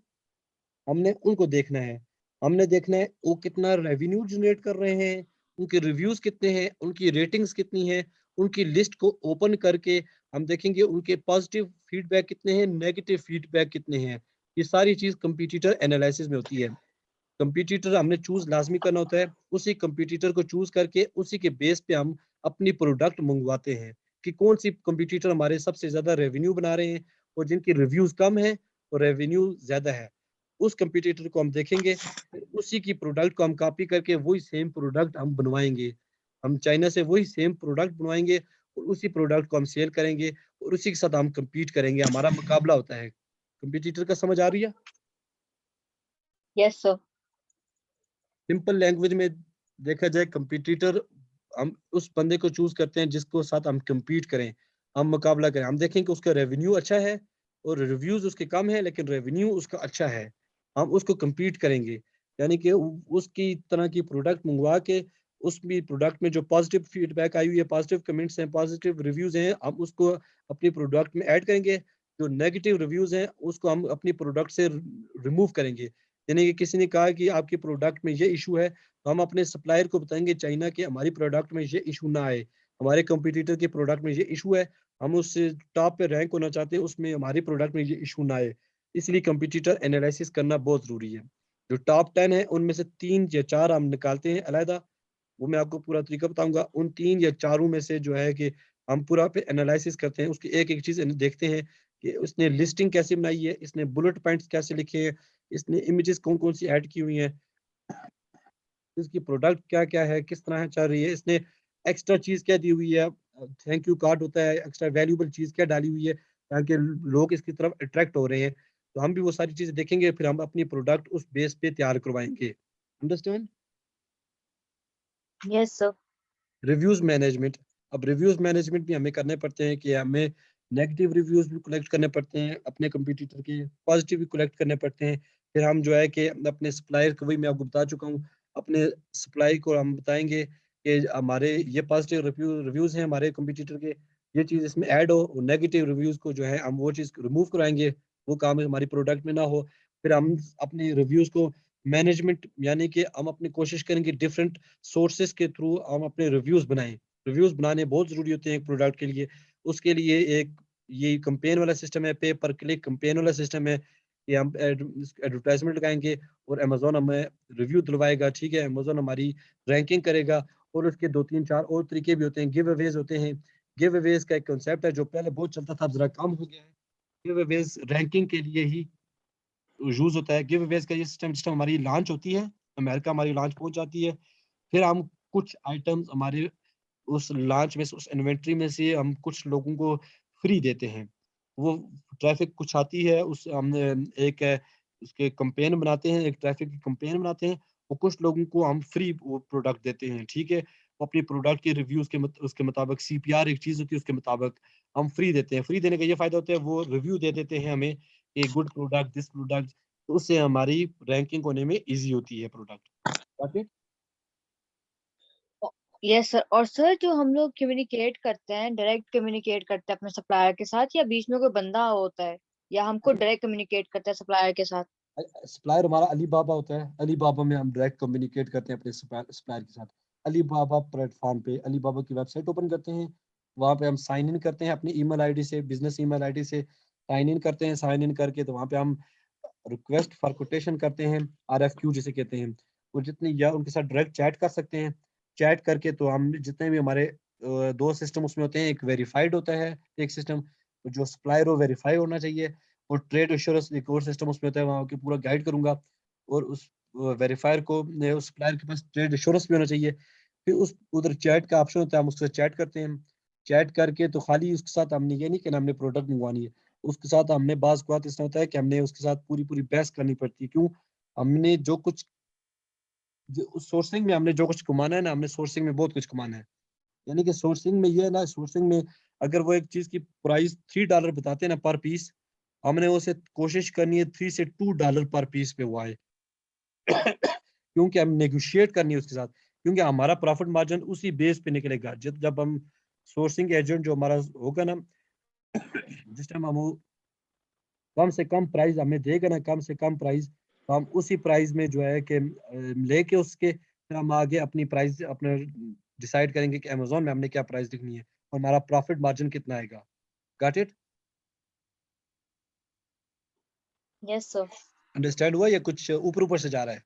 [SPEAKER 1] हमने उनको देखना है। हमने देखना है वो कितना रेवेन्यू जनरेट कर रहे हैं, उनके रिव्यूज़ कितने हैं, उनकी रेटिंग्स कितनी हैं, उनकी लिस्ट को ओपन करके हम देखेंगे उनके पॉजिटिव फीडबैक कितने हैं, नेगेटिव फीडबैक कितने हैं। ये सारी चीज़ कंपटीटर एनालिसिस में होती है। कंपटीटर हमने चूज़ लाज़मी करना होता है, उसी कंपटीटर को चूज़ करके उसी के बेस पे हम अपनी प्रोडक्ट मँगवाते हैं, कि कौन-सी कंपटीटर हमारे सबसे ज़्यादा रेवेन्यू बना रहे हैं और जिनकी रिव्यूज़ कम हैं और रेवेन्यू ज़्यादा है। उस कंपटीटर को हम देखेंगे, फिर उसी की प्रोडक्ट को हम कॉपी करके वही सेम प्रोडक्ट हम बनवाएँगे। हम चाइना से वही सेम प्रोडक्ट बनवाएँगे और उसी प्रोडक्ट को हम सेल करेंगे और उसी के साथ हम कम्पीट करेंगे, हमारा मुकाबला होता है। कंपटीटर का समझ आ रही है?
[SPEAKER 2] Yes sir.
[SPEAKER 1] सिंपल लैंग्वेज में देखा जाए कंपटीटर हम उस बंदे को चूज़ करते हैं जिसको साथ हम कम्पीट करें, हम मुकाबला करें। हम देखें कि उसका रेवेन्यू अच्छा है और रिव्यूज़ उसके कम है लेकिन रेवेन्यू उसका अच्छा है। हम उसको कम्पीट करेंगे। यानी कि उ उसकी तरह की प्रोडक्ट मँगवा के उसकी प्रोडक्ट में जो पॉज़िटिव फीडबैक आई हुई है, पॉज़िटिव कमेंट्स हैं, पॉज़िटिव रिव्यूज़ हैं, हम उसको अपनी प्रोडक्ट में ऐड करेंगे। जो नेगेटिव रिव्यूज़ हैं, उसको हम अपनी प्रोडक्ट से रिमूव करेंगे। यानी कि किसी ने कहा कि आपकी प्रोडक्ट में ये इश्यू है, तो हम अपने सप्लायर को बताएँगे चाइना कि हमारी प्रोडक्ट में ये इश्यू ना आए। हमारे कंपटीटर के प्रोडक्ट में ये इश्यू है, हम उससे टॉप पे रैंक होना चाहते हैं, उसमें हमारी प्रोडक्ट में ये इश्यू ना आए। इसलिए कंपटीटर एनालिसिस करना बहुत ज़रूरी है। जो टॉप 10 है, उनमें से 3 या 4 हम निकालते हैं अलहदा, वो मैं आपको पूरा तरीका बताऊँगा। उन 3 या चारों में से जो है कि हम पूरा पे एनालिसिस करते हैं, उसकी एक-एक चीज़ देखते हैं कि उसने लिस्टिंग कैसे बनाई है, इसने बुलेट पॉइंट्स कैसे लिखे हैं, इसने इमेजेस कौन-कौन सी ऐड की हुई हैं, इसकी प्रोडक्ट क्या-क्या है, किस तरह चल रही है, इसने एक्स्ट्रा चीज़ क्या दी हुई है, थैंक यू कार्ड होता है, एक्स्ट्रा वैल्यूएबल चीज़ क्या डाली हुई है, ताकि लोग इसकी तरफ अट्रैक्ट हो रहे हैं। तो हम भी वो सारी चीज़ें देखेंगे, फिर हम अपनी प्रोडक्ट उस बेस पे तैयार करवाएँगे। Understand?
[SPEAKER 2] Yes sir.
[SPEAKER 1] Reviews management. अब रिव्यूज़ मैनेजमेंट भी हमें करने पड़ते हैं कि हमें नेगेटिव रिव्यूज़ भी कलेक्ट करने पड़ते हैं अपने कंपटीटर के, पॉज़िटिव भी कलेक्ट करने पड़ते हैं। फिर हम जो है कि अपने सप्लायर को, वही मैं आपको बता चुका हूँ, अपने सप्लाई को हम बताएँगे कि हमारे ये पॉज़िटिव रिव्यूज़ हैं हमारे कंपटीटर के, ये चीज़ इसमें ऐड हो, और नेगेटिव रिव्यूज़ को जो है हम वो चीज़ रिमूव कराएँगे, वो काम हमारी प्रोडक्ट में ना हो। फिर हम अपने रिव्यूज़ को मैनेजमेंट, यानी कि हम अपनी कोशिश करेंगे डिफरेंट सोर्सेज़ के थ्रू हम अपने रिव्यूज़ बनाएँ। रिव्यूज़ बनाने बहुत ज़रूरी होते हैं एक प्रोडक्ट के लिए। उसके लिए एक ये कैम्पेन वाला सिस्टम है, पे पर क्लिक कैम्पेन वाला सिस्टम है कि हम एडवर्टाइज़मेंट लगाएँगे और अमेज़न हमें रिव्यू दिलवाएगा, ठीक है? अमेज़न हमारी रैंकिंग करेगा और उसके 2, 3, 4 और तरीके भी होते हैं, गिव अवेज़ होते हैं। गिव अवेज़ का एक कांसेप्ट है जो पहले बहुत चलता था, अब ज़रा कम हो गया है। गिव अवेज़ रैंकिंग के लिए ही यूज़ होता है। गिव अवेज़ का ये सिस्टम सिस्टम हमारी लॉन्च होती है, अमेरिका हमारी लॉन्च पहुँच जाती है। फिर हम कुछ आइटम्स हमारे उस लॉन्च में से, उस इन्वेंटरी में से हम कुछ लोगों को फ्री देते हैं। वो ट्रैफ़िक कुछ आती है, उस हमने एक उसके कैम्पेन बनाते हैं, एक ट्रैफ़िक की कैम्पेन बनाते हैं, और कुछ लोगों को हम फ्री वो प्रोडक्ट देते हैं, ठीक है? वो अपनी प्रोडक्ट के रिव्यूज़ के उसके मुताबिक, सीपीआर एक चीज़ होती है, उसके मुताबिक हम फ्री देते हैं। फ्री देने का ये फ़ायदा होता है, वो रिव्यू दे देते हैं हमें, कि गुड प्रोडक्ट, दिस प्रोडक्ट, तो उससे हमारी रैंकिंग होने में ईज़ी होती है product. Got it?
[SPEAKER 2] Yes sir. और सर जो हम लोग कम्युनिकेट करते हैं, डायरेक्ट कम्युनिकेट करते हैं अपने सप्लायर के साथ, या बीच में कोई बंदा होता है, या हमको डायरेक्ट कम्युनिकेट करते हैं सप्लायर के साथ?
[SPEAKER 1] सप्लायर हमारा अलीबाबा होता है। अलीबाबा में हम डायरेक्ट कम्युनिकेट करते हैं अपने सप्लायर के साथ। अलीबाबा प्लेटफ़ॉर्म पे अलीबाबा की वेबसाइट ओपन करते हैं। वहाँ पे हम साइन इन करते हैं अपनी ईमेल आईडी से, बिज़नेस ईमेल आईडी से साइन इन करते हैं। साइन इन करके तो वहाँ पे हम रिक्वेस्ट फॉर कोटेशन करते हैं, आरएफक्यू जिसे कहते हैं। वो जितनी, या उनके साथ डायरेक्ट चैट कर सकते हैं। चैट करके तो हम जितने भी हमारे 2 सिस्टम उसमें होते हैं, एक वेरिफाइड होता है, एक सिस्टम जो सप्लायर हो वेरीफाई होना चाहिए, और ट्रेड एश्योरेंस एक और सिस्टम उसमें होता है, वहाँ की पूरा गाइड करूँगा, और उस वेरीफायर को उस सप्लायर के पास ट्रेड एश्योरेंस भी होना चाहिए। फिर उस उधर चैट का ऑप्शन होता है, हम उससे चैट करते हैं। चैट करके तो खाली उसके साथ हमने ये नहीं कि हमने प्रोडक्ट मंगवानी है। उसके साथ हमने बाज़ औक़ात ऐसा होता है कि हमने उसके साथ पूरी-पूरी बहस करनी पड़ती है। क्यों? हमने जो कुछ ज उस सोर्सिंग में हमने जो कुछ कमाना है ना, हमने सोर्सिंग में बहुत कुछ कमाना है। यानी कि सोर्सिंग में ये है ना, सोर्सिंग में अगर वो एक चीज़ की प्राइस $3 बताते हैं ना पर पीस, हमने उसे कोशिश करनी है 3 से $2 पर पीस पे वो आए। क्योंकि हम नेगोशिएट करनी है उसके साथ, क्योंकि हमारा प्रॉफिट मार्जिन उसी बेस पे निकलेगा। जब जब हम सोर्सिंग एजेंट जो हमारा होगा ना, जिस टाइम हम वो कम से कम प्राइस हमें देगा ना, कम से कम प्राइस, तो हम उसी प्राइस में जो है कि लेके उसके फिर हम आगे अपनी प्राइस अपने डिसाइड करेंगे कि अमेज़न में हमने क्या प्राइस लिखनी है और हमारा प्रॉफिट मार्जिन कितना आएगा। Got it?
[SPEAKER 2] Yes sir.
[SPEAKER 1] Understand हुआ या कुछ ऊपर-ऊपर से जा रहा है?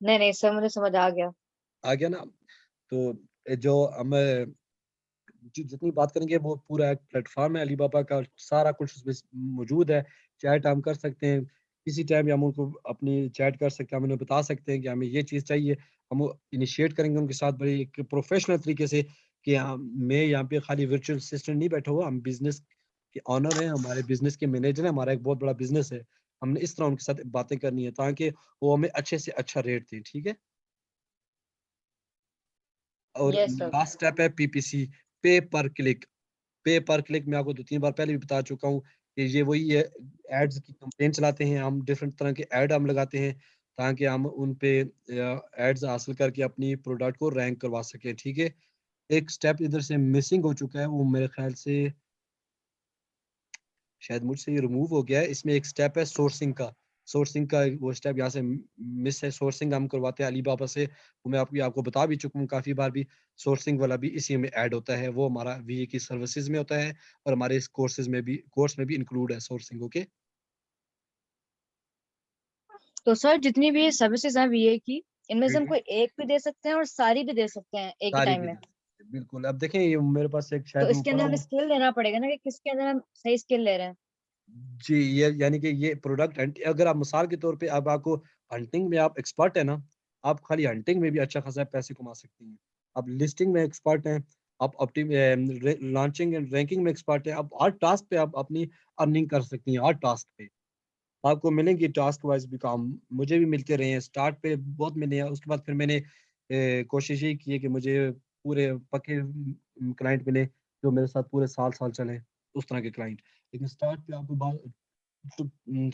[SPEAKER 2] नहीं नहीं सर, मुझे समझ आ गया।
[SPEAKER 1] आ गया ना? तो जो हम जितनी बात करेंगे वो पूरा एक प्लेटफ़ॉर्म है अलीबाबा का, सारा कुछ उसमें मौजूद है। चैट हम कर सकते हैं, किसी टाइम भी हम उनको अपनी चैट कर सकते हैं, हम उन्हें बता सकते हैं कि हमें ये चीज़ चाहिए। हम वो इनिशिएट करेंगे उनके साथ बड़ी एक प्रोफ़ेशनल तरीके से कि मैं यहाँ पे खाली वर्चुअल असिस्टेंट नहीं बैठा हुआ, हम बिज़नेस के ओनर हैं, हमारे बिज़नेस के मैनेजर हैं, हमारा एक बहुत बड़ा बिज़नेस है। हमने इस तरह उनके साथ बातें करनी है ताकि वो हमें अच्छे से अच्छा रेट दें, ठीक है? और
[SPEAKER 2] यस सर।
[SPEAKER 1] लास्ट स्टेप है पीपीसी, पे पर क्लिक। पे पर क्लिक मैं आपको 2-3 बार पहले भी बता चुका हूँ कि ये वही है, एड्स की कैंपेन चलाते हैं हम, डिफरेंट तरह के ऐड हम लगाते हैं ताकि हम उन पे एड्स हासिल करके अपनी प्रोडक्ट को रैंक करवा सकें, ठीक है? एक स्टेप इधर से मिसिंग हो चुका है, वो मेरे ख़्याल से शायद मुझसे ये रिमूव हो गया है। इसमें एक स्टेप है सोर्सिंग का। सोर्सिंग का वो स्टेप यहाँ से मिस है। सोर्सिंग हम करवाते हैं अलीबाबा से। वो मैं आपको बता भी चुका हूँ काफ़ी बार भी। सोर्सिंग वाला भी इसी में ऐड होता है। वो हमारा वीए की सर्विसेज़ में होता है और हमारे इस कोर्स में भी इंक्लूड है सोर्सिंग, ओके?
[SPEAKER 2] तो सर जितनी भी सर्विसेज हैं वीए की, इनमें से
[SPEAKER 1] जी,
[SPEAKER 2] हम
[SPEAKER 1] जी।
[SPEAKER 2] कोई एक भी दे सकते हैं और सारी भी दे सकते हैं एक ही
[SPEAKER 1] सारी
[SPEAKER 2] टाइम
[SPEAKER 1] भी
[SPEAKER 2] में?
[SPEAKER 1] दे सकते हैं, बिल्कुल। अब देखें ये मेरे पास एक
[SPEAKER 2] तो
[SPEAKER 1] शायद वो
[SPEAKER 2] इसके
[SPEAKER 1] पड़ा
[SPEAKER 2] अंदर हमें
[SPEAKER 1] हुआ।
[SPEAKER 2] स्किल देना पड़ेगा ना कि किसके अंदर हम सही स्किल ले रहे हैं।
[SPEAKER 1] जी, ये यानी कि ये प्रोडक्ट हंट अगर आप मिसाल के तौर पे अब आपको हंटिंग में आप एक्सपर्ट है ना, आप खाली हंटिंग में भी अच्छा खासा पैसे कमा सकती हैं। आप लिस्टिंग में एक्सपर्ट हैं, आप लॉन्चिंग एंड रैंकिंग में एक्सपर्ट हैं, आप हर टास्क पे आप अपनी अर्निंग कर सकती हैं, हर टास्क पे। आपको मिलेंगी टास्क वाइज़ भी काम, मुझे भी मिलते रहे हैं, स्टार्ट पे बहुत मिले हैं, उसके बाद फिर मैंने कोशिश यही की है कि मुझे पूरे पक्के क्लाइंट मिले, जो मेरे साथ पूरे साल-साल चलें, उस तरह के क्लाइंट। लेकिन स्टार्ट पे आपको तो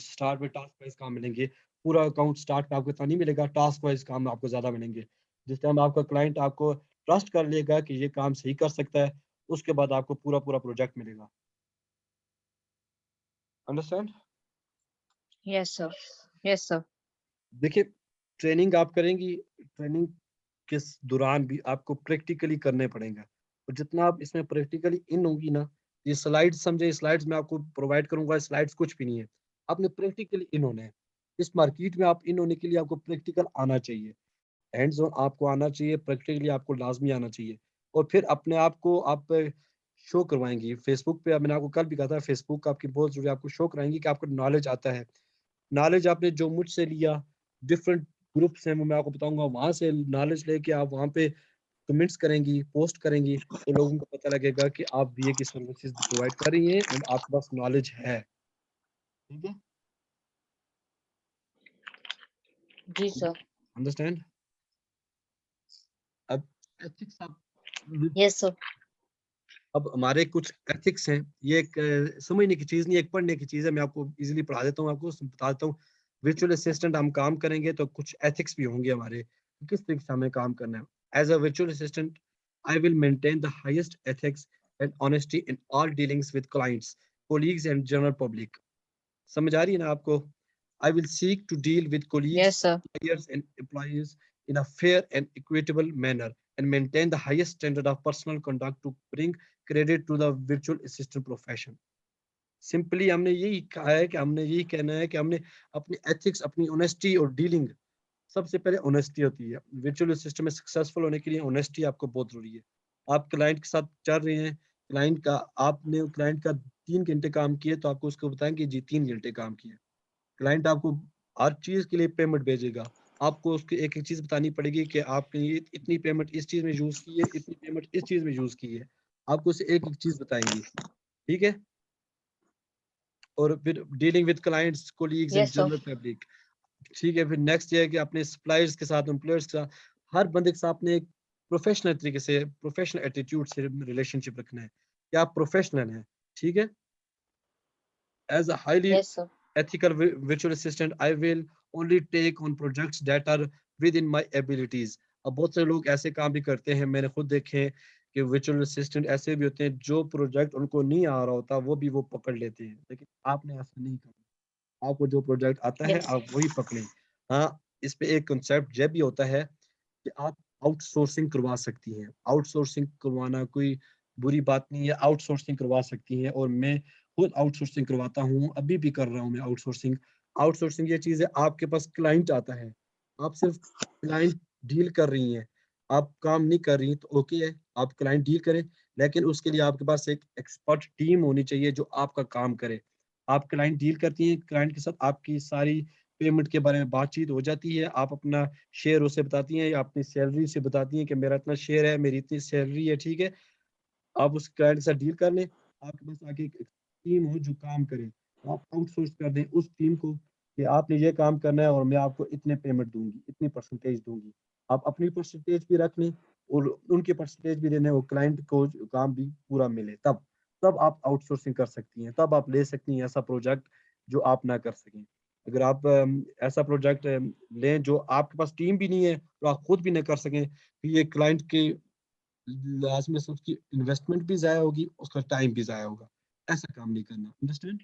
[SPEAKER 1] स्टार्ट में टास्क वाइज़ काम मिलेंगे। पूरा अकाउंट स्टार्ट पे आपको इतना नहीं मिलेगा, टास्क वाइज़ काम आपको ज़्यादा मिलेंगे। जिस टाइम आपका क्लाइंट आपको ट्रस्ट कर लेगा कि ये काम सही कर सकता है, उसके बाद आपको पूरा-पूरा प्रोजेक्ट मिलेगा। Understand?
[SPEAKER 2] Yes sir. Yes sir.
[SPEAKER 1] देखिए, ट्रेनिंग आप करेंगी, ट्रेनिंग के दौरान भी आपको प्रैक्टिकली करने पड़ेंगे और जितना आप इसमें प्रैक्टिकली इन होंगी ना, ये स्लाइड्स समझे, स्लाइड्स मैं आपको प्रोवाइड करूंगा, स्लाइड्स कुछ भी नहीं है, आपने प्रैक्टिकली इन होना है। इस मार्केट में आप इन होने के लिए आपको प्रैक्टिकल आना चाहिए, हैंड्स ऑन आपको आना चाहिए, प्रैक्टिकली आपको लाजमी आना चाहिए और फिर अपने आप को आप शो करवाएंगी फेसबुक पे। मैंने आपको कल भी कहा था, फेसबुक आपकी बहुत जरूरी, आपको शो कराएंगी कि आपको नॉलेज आता है। नॉलेज आपने जो मुझसे लिया, डिफरेंट ग्रुप्स हैं, वो मैं आपको बताऊँगा, वहाँ से नॉलेज लेके आप वहाँ पे कमेंट्स करेंगी, पोस्ट करेंगी, तो लोगों को पता लगेगा कि आप बीए की सर्विसेज़ प्रोवाइड कर रही हैं एंड आपके पास नॉलेज है, ठीक है?
[SPEAKER 2] जी सर।
[SPEAKER 1] अंडरस्टैंड? अब एथिक्स आप
[SPEAKER 2] यस सर।
[SPEAKER 1] अब हमारे कुछ एथिक्स हैं, ये एक समझने की चीज़ नहीं है, एक पढ़ने की चीज़ है, मैं आपको ईज़िली पढ़ा देता हूँ, आपको बता देता हूँ। वर्चुअल असिस्टेंट हम काम करेंगे तो कुछ एथिक्स भी होंगे हमारे, किस तरीके से हमें काम करना है। As a virtual assistant, I will maintain the highest ethics and honesty in all dealings with clients, colleagues and general public. समझ आ रही है ना आपको? I will seek to deal with colleagues,
[SPEAKER 2] yes sir.
[SPEAKER 1] suppliers, and employees in a fair and equitable manner and maintain the highest standard of personal conduct to bring credit to the virtual assistant profession. Simply हमने यही कहा है कि हमने यही कहना है कि हमने अपनी एथिक्स, अपनी ऑनेस्टी और डीलिंग, सबसे पहले ऑनेस्टी होती है। वर्चुअल सिस्टम में सक्सेसफुल होने के लिए ऑनेस्टी आपको बहुत ज़रूरी है। आप क्लाइंट के साथ चल रहे हैं, क्लाइंट का 3 घंटे काम किए तो आपको उसको बताएँ कि जी 3 घंटे काम किए। क्लाइंट आपको हर चीज़ के लिए पेमेंट भेजेगा। आपको उसकी एक-एक चीज़ बतानी पड़ेगी कि आपने ये इतनी पेमेंट इस चीज़ में यूज़ की है, इतनी पेमेंट इस चीज़ में यूज़ की है। आपको उसे एक-एक चीज़ बताएँगे, ठीक है? और फिर dealing with clients, colleagues and
[SPEAKER 2] yes sir.
[SPEAKER 1] General public, ठीक है? फिर नेक्स्ट ये है कि अपने सप्लायर्स के साथ, एम्प्लॉयर्स के साथ, हर बंदे के साथ आपने एक प्रोफ़ेशनल तरीके से, प्रोफ़ेशनल एटीट्यूड से रिलेशनशिप रखना है कि आप प्रोफ़ेशनल हैं, ठीक है? As a highly
[SPEAKER 2] yes sir.
[SPEAKER 1] ethical virtual assistant, I will only take on projects that are within my abilities. अब बहुत से लोग ऐसे काम भी करते हैं, मैंने खुद देखे हैं कि वर्चुअल असिस्टेंट ऐसे भी होते हैं जो प्रोजेक्ट उनको नहीं आ रहा होता वो भी वो पकड़ लेते हैं, लेकिन आपने ऐसा नहीं करना। आपको जो प्रोजेक्ट आता है
[SPEAKER 2] Yes.
[SPEAKER 1] आप वही पकड़ें। हाँ, इस पे एक कांसेप्ट ये भी होता है कि आप आउटसोर्सिंग करवा सकती हैं। आउटसोर्सिंग करवाना कोई बुरी बात नहीं है, आउटसोर्सिंग करवा सकती हैं और मैं खुद आउटसोर्सिंग करवाता हूँ, अभी भी कर रहा हूँ मैं आउटसोर्सिंग। आउटसोर्सिंग ये चीज़ है, आपके पास क्लाइंट आता है, आप सिर्फ क्लाइंट डील कर रही हैं, आप काम नहीं कर रही हैं तो ओके है, आप क्लाइंट डील करें, लेकिन उसके लिए आपके पास एक एक्सपर्ट टीम होनी चाहिए जो आपका काम करे। आप क्लाइंट डील करती हैं, क्लाइंट के साथ आपकी सारी पेमेंट के बारे में बातचीत हो जाती है, आप अपना शेयर उसे बताती हैं या अपनी सैलरी से बताती हैं कि मेरा इतना शेयर है, मेरी इतनी सैलरी है, ठीक है? आप उस क्लाइंट के साथ डील कर लें, आपके पास आगे एक टीम हो जो काम करे। तो आप आउटसोर्स कर दें उस टीम को कि आपने ये काम करना है और मैं आपको इतने पेमेंट दूँगी, इतनी परसेंटेज दूँगी। आप अपनी परसेंटेज भी रख लें और उनकी परसेंटेज भी देने वो क्लाइंट को जो काम भी पूरा मिले तब। तब आप आउटसोर्सिंग कर सकती हैं, तब आप ले सकती हैं ऐसा प्रोजेक्ट जो आप ना कर सकें। अगर आप ऐसा प्रोजेक्ट लें जो आपके पास टीम भी नहीं है, तो आप खुद भी ना कर सकें, तो ये क्लाइंट के लास्ट में से उसकी इन्वेस्टमेंट भी ज़ाया होगी, उसका टाइम भी ज़ाया होगा। ऐसा काम नहीं करना, अंडरस्टैंड?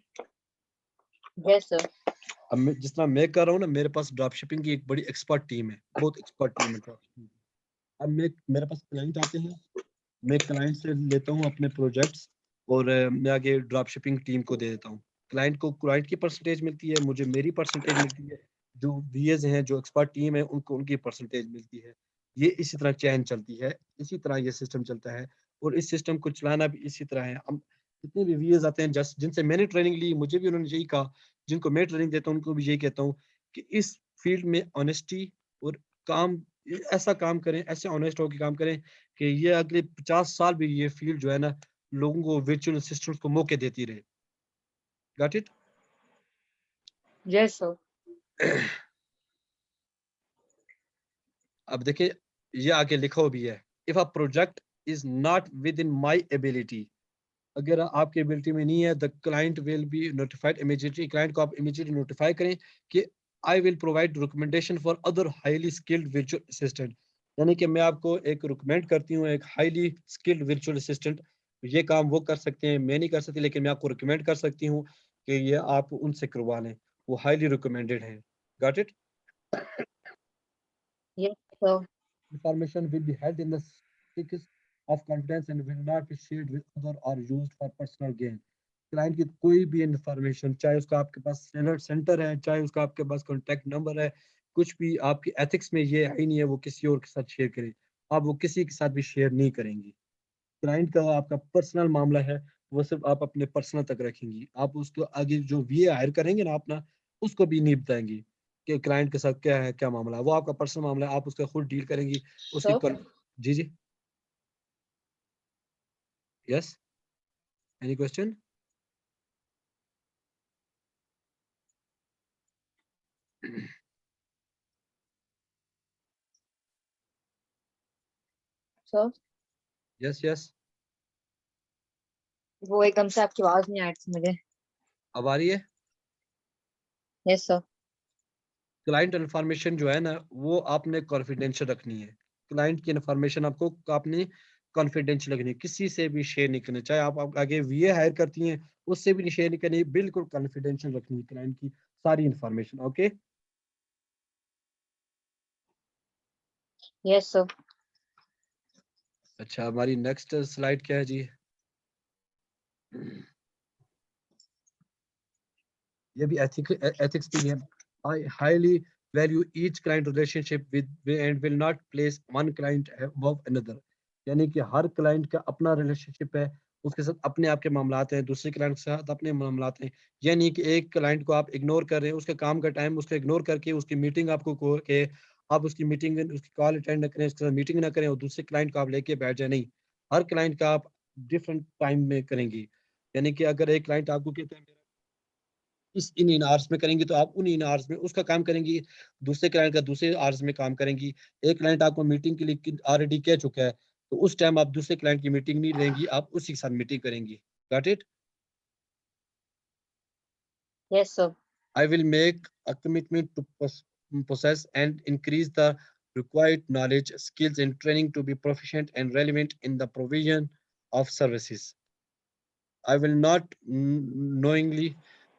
[SPEAKER 2] Yes, sir.
[SPEAKER 1] अब मैं जिस तरह मैं कर रहा हूँ ना, मेरे पास ड्रॉप शिपिंग की एक बड़ी एक्सपर्ट टीम है, बहुत एक्सपर्ट टीम है ड्रॉप शिपिंग की। अब मैं मेरे पास क्लाइंट आते हैं, मैं क्लाइंट से लेता हूँ अपने प्रोजेक्ट्स और मैं आगे ड्रॉप शिपिंग टीम को दे देता हूँ। क्लाइंट को क्लाइंट की परसेंटेज मिलती है, मुझे मेरी परसेंटेज मिलती है, जो वीएज़ हैं, जो एक्सपर्ट टीम है, उनको उनकी परसेंटेज मिलती है। ये इसी तरह चेन चलती है, इसी तरह ये सिस्टम चलता है और इस सिस्टम को चलाना भी इसी तरह है। हम जितने भी वीएज़ आते हैं जस्ट जिनसे मैंने ट्रेनिंग ली, मुझे भी उन्होंने यही कहा, जिनको मैं ट्रेनिंग देता हूँ, उनको भी यही कहता हूँ कि इस फील्ड में ऑनेस्टी और काम ऐसा काम करें, ऐसे ऑनेस्ट होके काम करें कि ये अगले 50 साल भी ये फ़ील्ड जो है ना, लोगों को वर्चुअल असिस्टेंट्स को मौके देती रहे। Got it?
[SPEAKER 2] Yes, sir.
[SPEAKER 1] अब देखिए, ये आगे लिखा हुआ भी है, if a project is not within my ability, अगर आपकी एबिलिटी में नहीं है, the client will be notified immediately, client को आप इमीडिएटली नोटिफाई करें कि I will provide recommendation for other highly skilled virtual assistant, यानी कि मैं आपको एक रिकमेंड करती हूँ एक हाइली स्किल्ड वर्चुअल असिस्टेंट, ये काम वो कर सकते हैं, मैं नहीं कर सकती, लेकिन मैं आपको रिकमेंड कर सकती हूँ कि ये आप उनसे करवा लें, वो हाइली रिकमेंडेड है। Got it?
[SPEAKER 2] Yes, sir.
[SPEAKER 1] Information will be held in the secret of confidence and will not be shared with other or used for personal gain. Client की कोई भी इंफॉर्मेशन, चाहे उसका आपके पास सेलर सेंटर है, चाहे उसका आपके पास कॉन्टैक्ट नंबर है, कुछ भी आपकी एथिक्स में ये है ही नहीं है वो किसी और के साथ शेयर करें। आप वो किसी के साथ भी शेयर नहीं करेंगी। क्लाइंट का आपका पर्सनल मामला है, वो सिर्फ आप अपने पर्सनल तक रखेंगी। आप उसको आगे जो वीए हायर करेंगे ना अपना, उसको भी नहीं बताएँगी कि क्लाइंट के साथ क्या है, क्या मामला है। वो आपका पर्सनल मामला है, आप उसका खुद डील करेंगी। उसकी
[SPEAKER 2] Sir.
[SPEAKER 1] कन जी, जी। Yes, any question?
[SPEAKER 2] Sir.
[SPEAKER 1] Yes, yes.
[SPEAKER 2] वो एकदम से आपकी आवाज नहीं आ रही थी मुझे।
[SPEAKER 1] अब आ रही है?
[SPEAKER 2] Yes, sir.
[SPEAKER 1] क्लाइंट इन्फॉर्मेशन जो है ना, वो आपने कॉन्फिडेंशियल रखनी है। क्लाइंट की इन्फॉर्मेशन आपको आपने कॉन्फिडेंशियल रखनी है, किसी से भी शेयर नहीं करनी। चाहे आप आगे वीए हायर करती हैं, उससे भी नहीं शेयर नहीं करनी, बिल्कुल कॉन्फिडेंशियल रखनी है क्लाइंट की सारी इन्फॉर्मेशन, ओके?
[SPEAKER 2] Yes, sir.
[SPEAKER 1] अच्छा, हमारी नेक्स्ट स्लाइड क्या है जी? ये भी एथिक्स की है। I highly value each client relationship with and will not place one client above another, यानी कि हर क्लाइंट का अपना रिलेशनशिप है, उसके साथ अपने आप के मामलात हैं, दूसरे क्लाइंट के साथ अपने मामलात हैं। ये नहीं कि एक क्लाइंट को आप इग्नोर कर रहे हैं, उसके काम का टाइम उसको इग्नोर करके उसकी मीटिंग आपको को के आप उसकी मीटिंग उसकी कॉल अटेंड ना करें, उसके साथ मीटिंग ना करें और दूसरे क्लाइंट को आप लेके बैठ जाए, नहीं। हर क्लाइंट का आप डिफरेंट टाइम में करेंगी। यानी कि अगर एक क्लाइंट आपको कहता है इस इन आवर्स में करेंगी तो आप उन इन आवर्स में उसका काम करेंगी, दूसरे क्लाइंट का दूसरे आवर्स में काम करेंगी। एक क्लाइंट आपको मीटिंग के लिए ऑलरेडी कह चुका है, तो उस टाइम आप दूसरे क्लाइंट की मीटिंग नहीं लेंगी, आप उसी के साथ मीटिंग करेंगी। Got it?
[SPEAKER 2] Yes, sir.
[SPEAKER 1] I will make a commitment to possess and increase the required knowledge, skills, and training to be proficient and relevant in the provision of services. I will not knowingly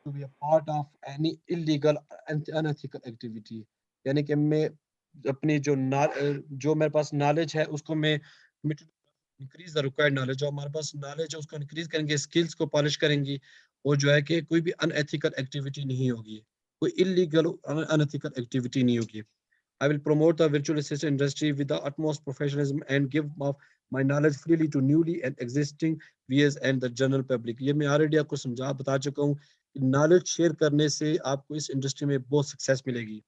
[SPEAKER 1] to be a part of any illegal and unethical activity. यानी कि मैं अपनी जो मेरे पास knowledge है उसको मैं increase the required knowledge, जो हमारे पास नॉलेज है उसको इंक्रीज करेंगे, स्किल्स को पॉलिश करेंगी, और जो है कि कोई भी अनएथिकल एक्टिविटी नहीं होगी, कोई इलीगल अनएथिकल एक्टिविटी नहीं होगी. I will promote the virtual assistant industry with the utmost professionalism and give of my knowledge freely to newly and existing VAs and the general public. ये मैं already आपको समझा बता चुका हूँ कि नॉलेज शेयर करने से आपको इस इंडस्ट्री में बहुत सक्सेस मिलेगी.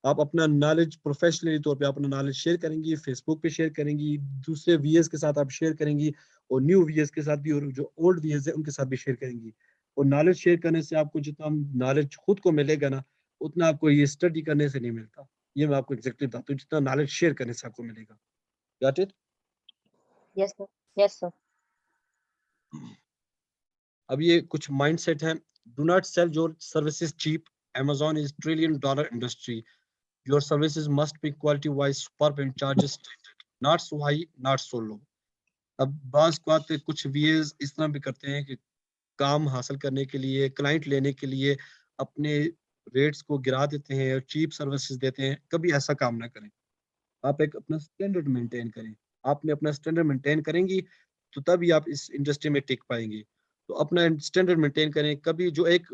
[SPEAKER 1] आप अपना नॉलेज प्रोफेशनली तौर पे अपना नॉलेज शेयर करेंगी, फेसबुक पे शेयर करेंगी, दूसरे वीएस के साथ आप शेयर करेंगी, और न्यू वीएस के साथ भी, और जो ओल्ड वीएस है उनके साथ भी शेयर करेंगी. और नॉलेज शेयर करने से आपको जितना नॉलेज खुद को मिलेगा ना, उतना आपको ये स्टडी करने से नहीं मिलता. ये मैं आपको एग्जैक्टली बताता हूँ, जितना नॉलेज शेयर करने से आपको मिलेगा. Got it?
[SPEAKER 2] Yes, sir. Yes, sir.
[SPEAKER 1] अब ये कुछ माइंडसेट हैं. Do not sell your services cheap. Amazon is $1 trillion industry. Your services must be quality wise superb and charges stated. Not so high, not so low. अब बाज बात कुछ VS इस तरह भी करते हैं कि काम हासिल करने के लिए, क्लाइंट लेने के लिए अपने रेट्स को गिरा देते हैं और चीप सर्विसेज देते हैं. कभी ऐसा काम ना करें. आप एक अपना स्टैंडर्ड मेंटेन करें. आपने अपना स्टैंडर्ड मेंटेन करेंगी तो तभी आप इस इंडस्ट्री में टिक पाएंगे. तो अपना स्टैंडर्ड मेंटेन करें. कभी जो एक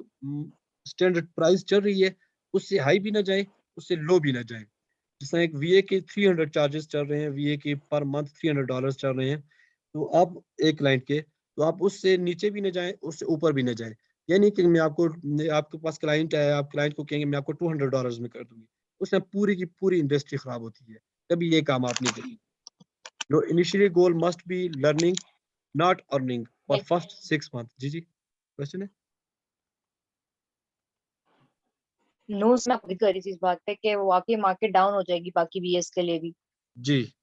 [SPEAKER 1] स्टैंडर्ड प्राइस चल रही है उससे हाई भी ना जाए, उससे लो भी ना जाए. जिस तरह एक वीए के 300 चार्जेस चल रहे हैं, वीए के पर मंथ $300 चल रहे हैं, तो आप एक क्लाइंट के, तो आप उससे नीचे भी ना जाएं, उससे ऊपर भी ना जाएं. ये नहीं कि मैं आपके पास क्लाइंट है, आप क्लाइंट को कहेंगे मैं आपको $200 में कर दूंगी, उससे पूरी की पूरी इंडस्ट्री खराब होती है. कभी ये काम आप नहीं करेंगे. No initially goal must be learning not earning for first 6 month. जी जी, क्वेश्चन है.
[SPEAKER 2] नो, मैं अभी कर रही थी इस बात पे कि वो वाकई मार्केट डाउन हो जाएगी बाकी बीएस के लिए भी.
[SPEAKER 1] जी,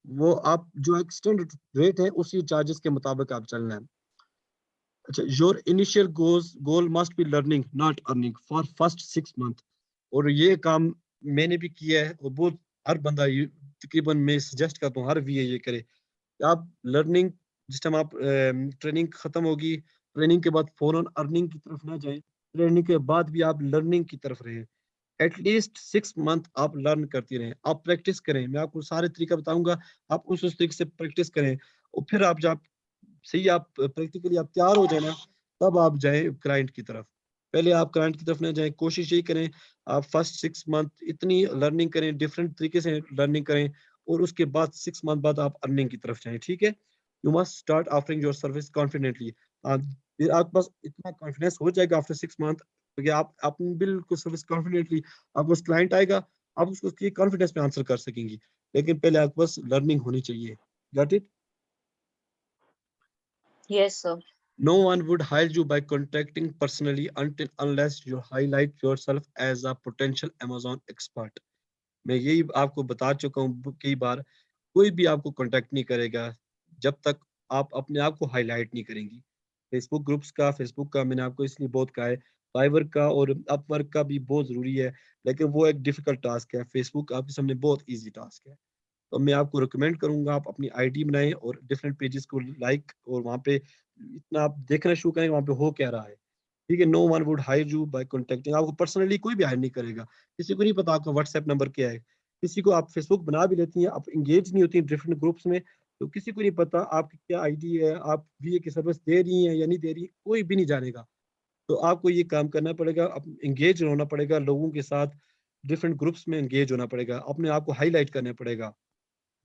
[SPEAKER 1] वो आप जो एक स्टैंडर्ड रेट है उसी चार्जेस के मुताबिक आप चलना है. अच्छा, your initial goal must be learning not earning for first 6 month. और ये काम मैंने भी किया है, और बहुत हर बंदा तकरीबन मैं सजेस्ट करता हूँ हर वीए ये करे. आप लर्निंग, जिस टाइम आप ट्रेनिंग खत्म होगी, ट्रेनिंग के बाद फौरन अर्निंग की तरफ ना जाएं. ट्रेनिंग के बाद भी आप लर्निंग की तरफ रहें. एटलीस्ट 6 मंथ आप लर्न करती रहें, आप प्रैक्टिस करें. मैं आपको सारे तरीका बताऊंगा, आप उस तरीके से प्रैक्टिस करें. और फिर आप जब सही आप प्रैक्टिकली आप तैयार हो जाए ना, तब आप जाएं क्लाइंट की तरफ. पहले आप क्लाइंट की तरफ ना जाएं. कोशिश यही करें आप फर्स्ट 6 मंथ इतनी लर्निंग करें, डिफरेंट तरीके से लर्निंग करें, और उसके बाद 6 मंथ बाद आप अर्निंग की तरफ जाएं. ठीक है. You must start offering your service confidently. फिर आपके पास इतना कॉन्फिडेंस हो जाएगा आफ्टर 6 मंथ, तो आप बिल्कुल सर्विस कॉन्फिडेंटली, आपको उस क्लाइंट आएगा, आप उसको कॉन्फिडेंस में आंसर कर सकेंगी. लेकिन पहले आपके पास लर्निंग होनी चाहिए. Got it?
[SPEAKER 2] Yes sir.
[SPEAKER 1] No one would hire you by contacting personally until unless you highlight yourself as a potential Amazon expert. मैं यही आपको बता चुका हूँ कई बार. कोई भी आपको कांटेक्ट नहीं करेगा जब तक आप अपने आप को हाईलाइट नहीं करेंगी. फेसबुक का मैंने आपको इसलिए बहुत कहा है. फाइवर का और अपवर्क का भी बहुत जरूरी है, लेकिन वो एक डिफिकल्ट टास्क है. फेसबुक आपके सामने बहुत इजी टास्क है. तो मैं आपको रिकमेंड करूंगा आप अपनी आईडी बनाएं और डिफरेंट पेजेस को लाइक, और वहाँ पे इतना आप देखना शुरू करें वहाँ पे हो क्या रहा है. ठीक है. No one would hire you by contacting. आपको पर्सनली कोई भी हायर नहीं करेगा. किसी को नहीं पता आपका व्हाट्सएप नंबर क्या है. किसी को आप फेसबुक बना भी लेती हैं, आप इंगेज नहीं होती डिफरेंट ग्रुप्स में, तो किसी को नहीं पता आपकी क्या आईडी है, आप वीए की सर्विस दे रही हैं या नहीं दे रही, कोई भी नहीं जानेगा. तो आपको ये काम करना पड़ेगा, इंगेज होना पड़ेगा लोगों के साथ, डिफरेंट ग्रुप्स में इंगेज होना पड़ेगा, अपने आप को हाईलाइट करना पड़ेगा.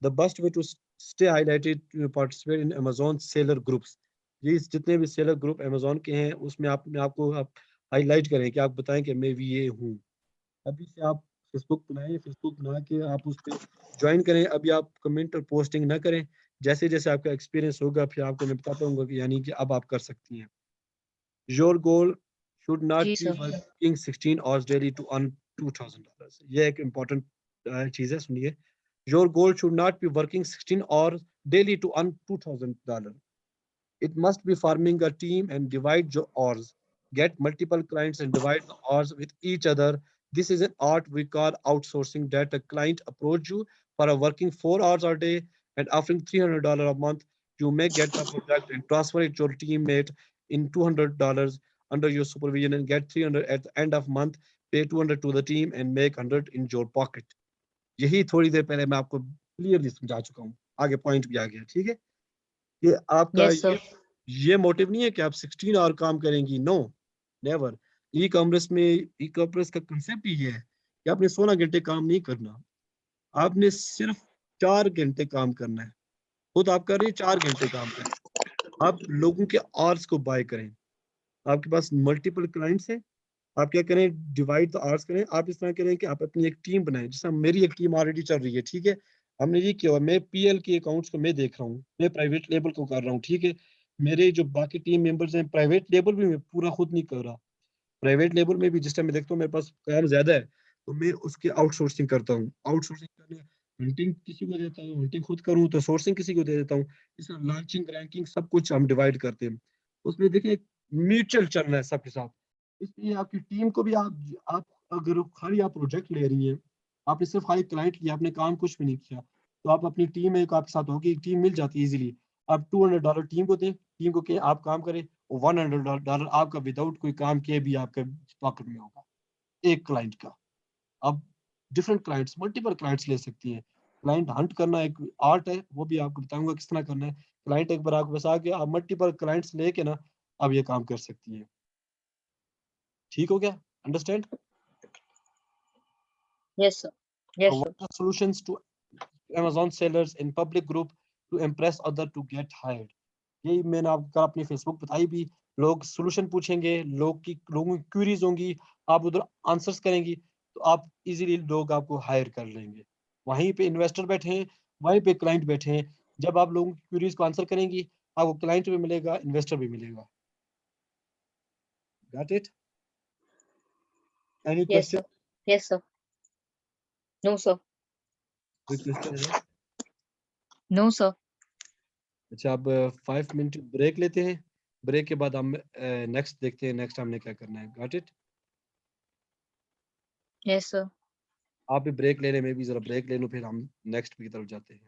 [SPEAKER 1] The best way to stay highlighted to participate in Amazon seller groups. ये जितने भी सेलर ग्रुप Amazon के हैं उसमें आपको आप हाईलाइट करें कि आप बताएं कि मैं भी ये हूँ. अभी से आप फेसबुक बनाएं, फेसबुक बना के आप उस पर ज्वाइन करें. अभी आप कमेंट और पोस्टिंग ना करें. जैसे जैसे आपका एक्सपीरियंस होगा फिर आपको मैं बताता हूँ कि यानी कि अब आप कर सकती हैं. योर गोल शुड नॉट
[SPEAKER 2] जी
[SPEAKER 1] be
[SPEAKER 2] sir.
[SPEAKER 1] Working 16 hours daily to earn $2000. ये एक इम्पोर्टेंट चीज़ है, सुनिए. Your goal should not be working 16 hours daily to earn $2000. It must be forming a team and divide your hours. Get multiple clients and divide the hours with each other. This is an art we call outsourcing, that a client approach you for a working 4 hours a day and offering $300 a month. You may get the product and transfer it to your teammate in $200 under your supervision and get 300 at the end of month. Pay 200 to the team and make 100 in your pocket. यही थोड़ी देर पहले मैं आपको clearly समझा चुका हूँ. आगे point भी आ गया. ठीक है. ये आपका
[SPEAKER 2] Yes, sir.
[SPEAKER 1] ये मोटिव नहीं है कि आप 16 आवर काम करेंगी. No, never. ई कॉमर्स में ई कॉमर्स का कंसेप्ट ही ये है कि आपने 16 घंटे काम नहीं करना. आपने सिर्फ 4 घंटे काम करना है. खुद आप कर रहे हैं 4 घंटे काम करें. आप लोगों के आवर्स को बाय करें. आपके पास मल्टीपल क्लाइंट्स हैं. आप क्या करें, डिवाइड द आवर्स करें. आप इस तरह करें कि आप अपनी एक टीम बनाएं. जैसे मेरी एक टीम ऑलरेडी चल रही है. ठीक है. हमने ये किया. मैं पीएल के अकाउंट्स को मैं देख रहा हूँ. मैं प्राइवेट लेबल को कर रहा हूँ. ठीक है. मेरे जो बाकी टीम मेंबर्स हैं, प्राइवेट लेबल भी मैं पूरा खुद नहीं कर रहा. प्राइवेट लेबल में भी जिस टाइम मैं देखता हूँ मेरे पास काम ज्यादा है तो मैं उसकी आउटसोर्सिंग करता हूँ. आउटसोर्सिंग करने हंटिंग किसी को देता हूँ. हंटिंग खुद करूँ तो सोर्सिंग किसी को दे देता हूँ. इसका लॉन्चिंग रैंकिंग सब कुछ हम डिवाइड करते हैं. उसमें देखिए म्यूचुअल चलना है सबके साथ. इसलिए आपकी टीम को भी आप अगर खाली आप प्रोजेक्ट ले रही हैं, आपने सिर्फ खाली क्लाइंट लिया, आपने काम कुछ भी नहीं किया, तो आप अपनी टीम एक आपके साथ होगी. एक टीम मिल जाती है इजीली. आप $200 टीम को दें. टीम को कहें आप काम करें. $100 आपका विदाउट कोई काम किए भी आपके पॉकेट में होगा एक क्लाइंट का. आप डिफरेंट क्लाइंट्स, मल्टीपल क्लाइंट्स ले सकती हैं. क्लाइंट हंट करना एक आर्ट है, वो भी आपको बताऊंगा किस तरह करना है. क्लाइंट एक बार आपके पास आ गया, आप मल्टीपल क्लाइंट्स लेके ना आप ये काम कर सकती हैं. ठीक हो गया? Understand?
[SPEAKER 2] Yes, sir. Yes,
[SPEAKER 1] So
[SPEAKER 2] sir.
[SPEAKER 1] what are solutions to Amazon sellers in public group to impress other to get hired? यही मैंने आपको अपनी फेसबुक बताई भी. लोग सॉल्यूशन पूछेंगे, लोगों की क्वेरीज होंगी, आप उधर आंसर्स करेंगी तो आप इजीली लोग आपको हायर कर लेंगे. वहीं पे इन्वेस्टर बैठे हैं, वहीं पे क्लाइंट बैठे हैं. जब आप लोगों की क्वेरीज को आंसर करेंगी, आपको क्लाइंट भी मिलेगा, इन्वेस्टर भी मिलेगा. Got it? Any
[SPEAKER 2] Yes,
[SPEAKER 1] question?
[SPEAKER 2] sir. Yes, sir. No, sir.
[SPEAKER 1] कोई क्वेश्चन है?
[SPEAKER 2] No, sir.
[SPEAKER 1] अच्छा, अब 5 मिनट ब्रेक लेते हैं. ब्रेक के बाद हम नेक्स्ट देखते हैं, नेक्स्ट हमने क्या करना है. Got it?
[SPEAKER 2] Yes, sir.
[SPEAKER 1] आप भी ब्रेक ले लें, मैं भी जरा ब्रेक ले लूं, फिर हम नेक्स्ट की तरफ जाते हैं.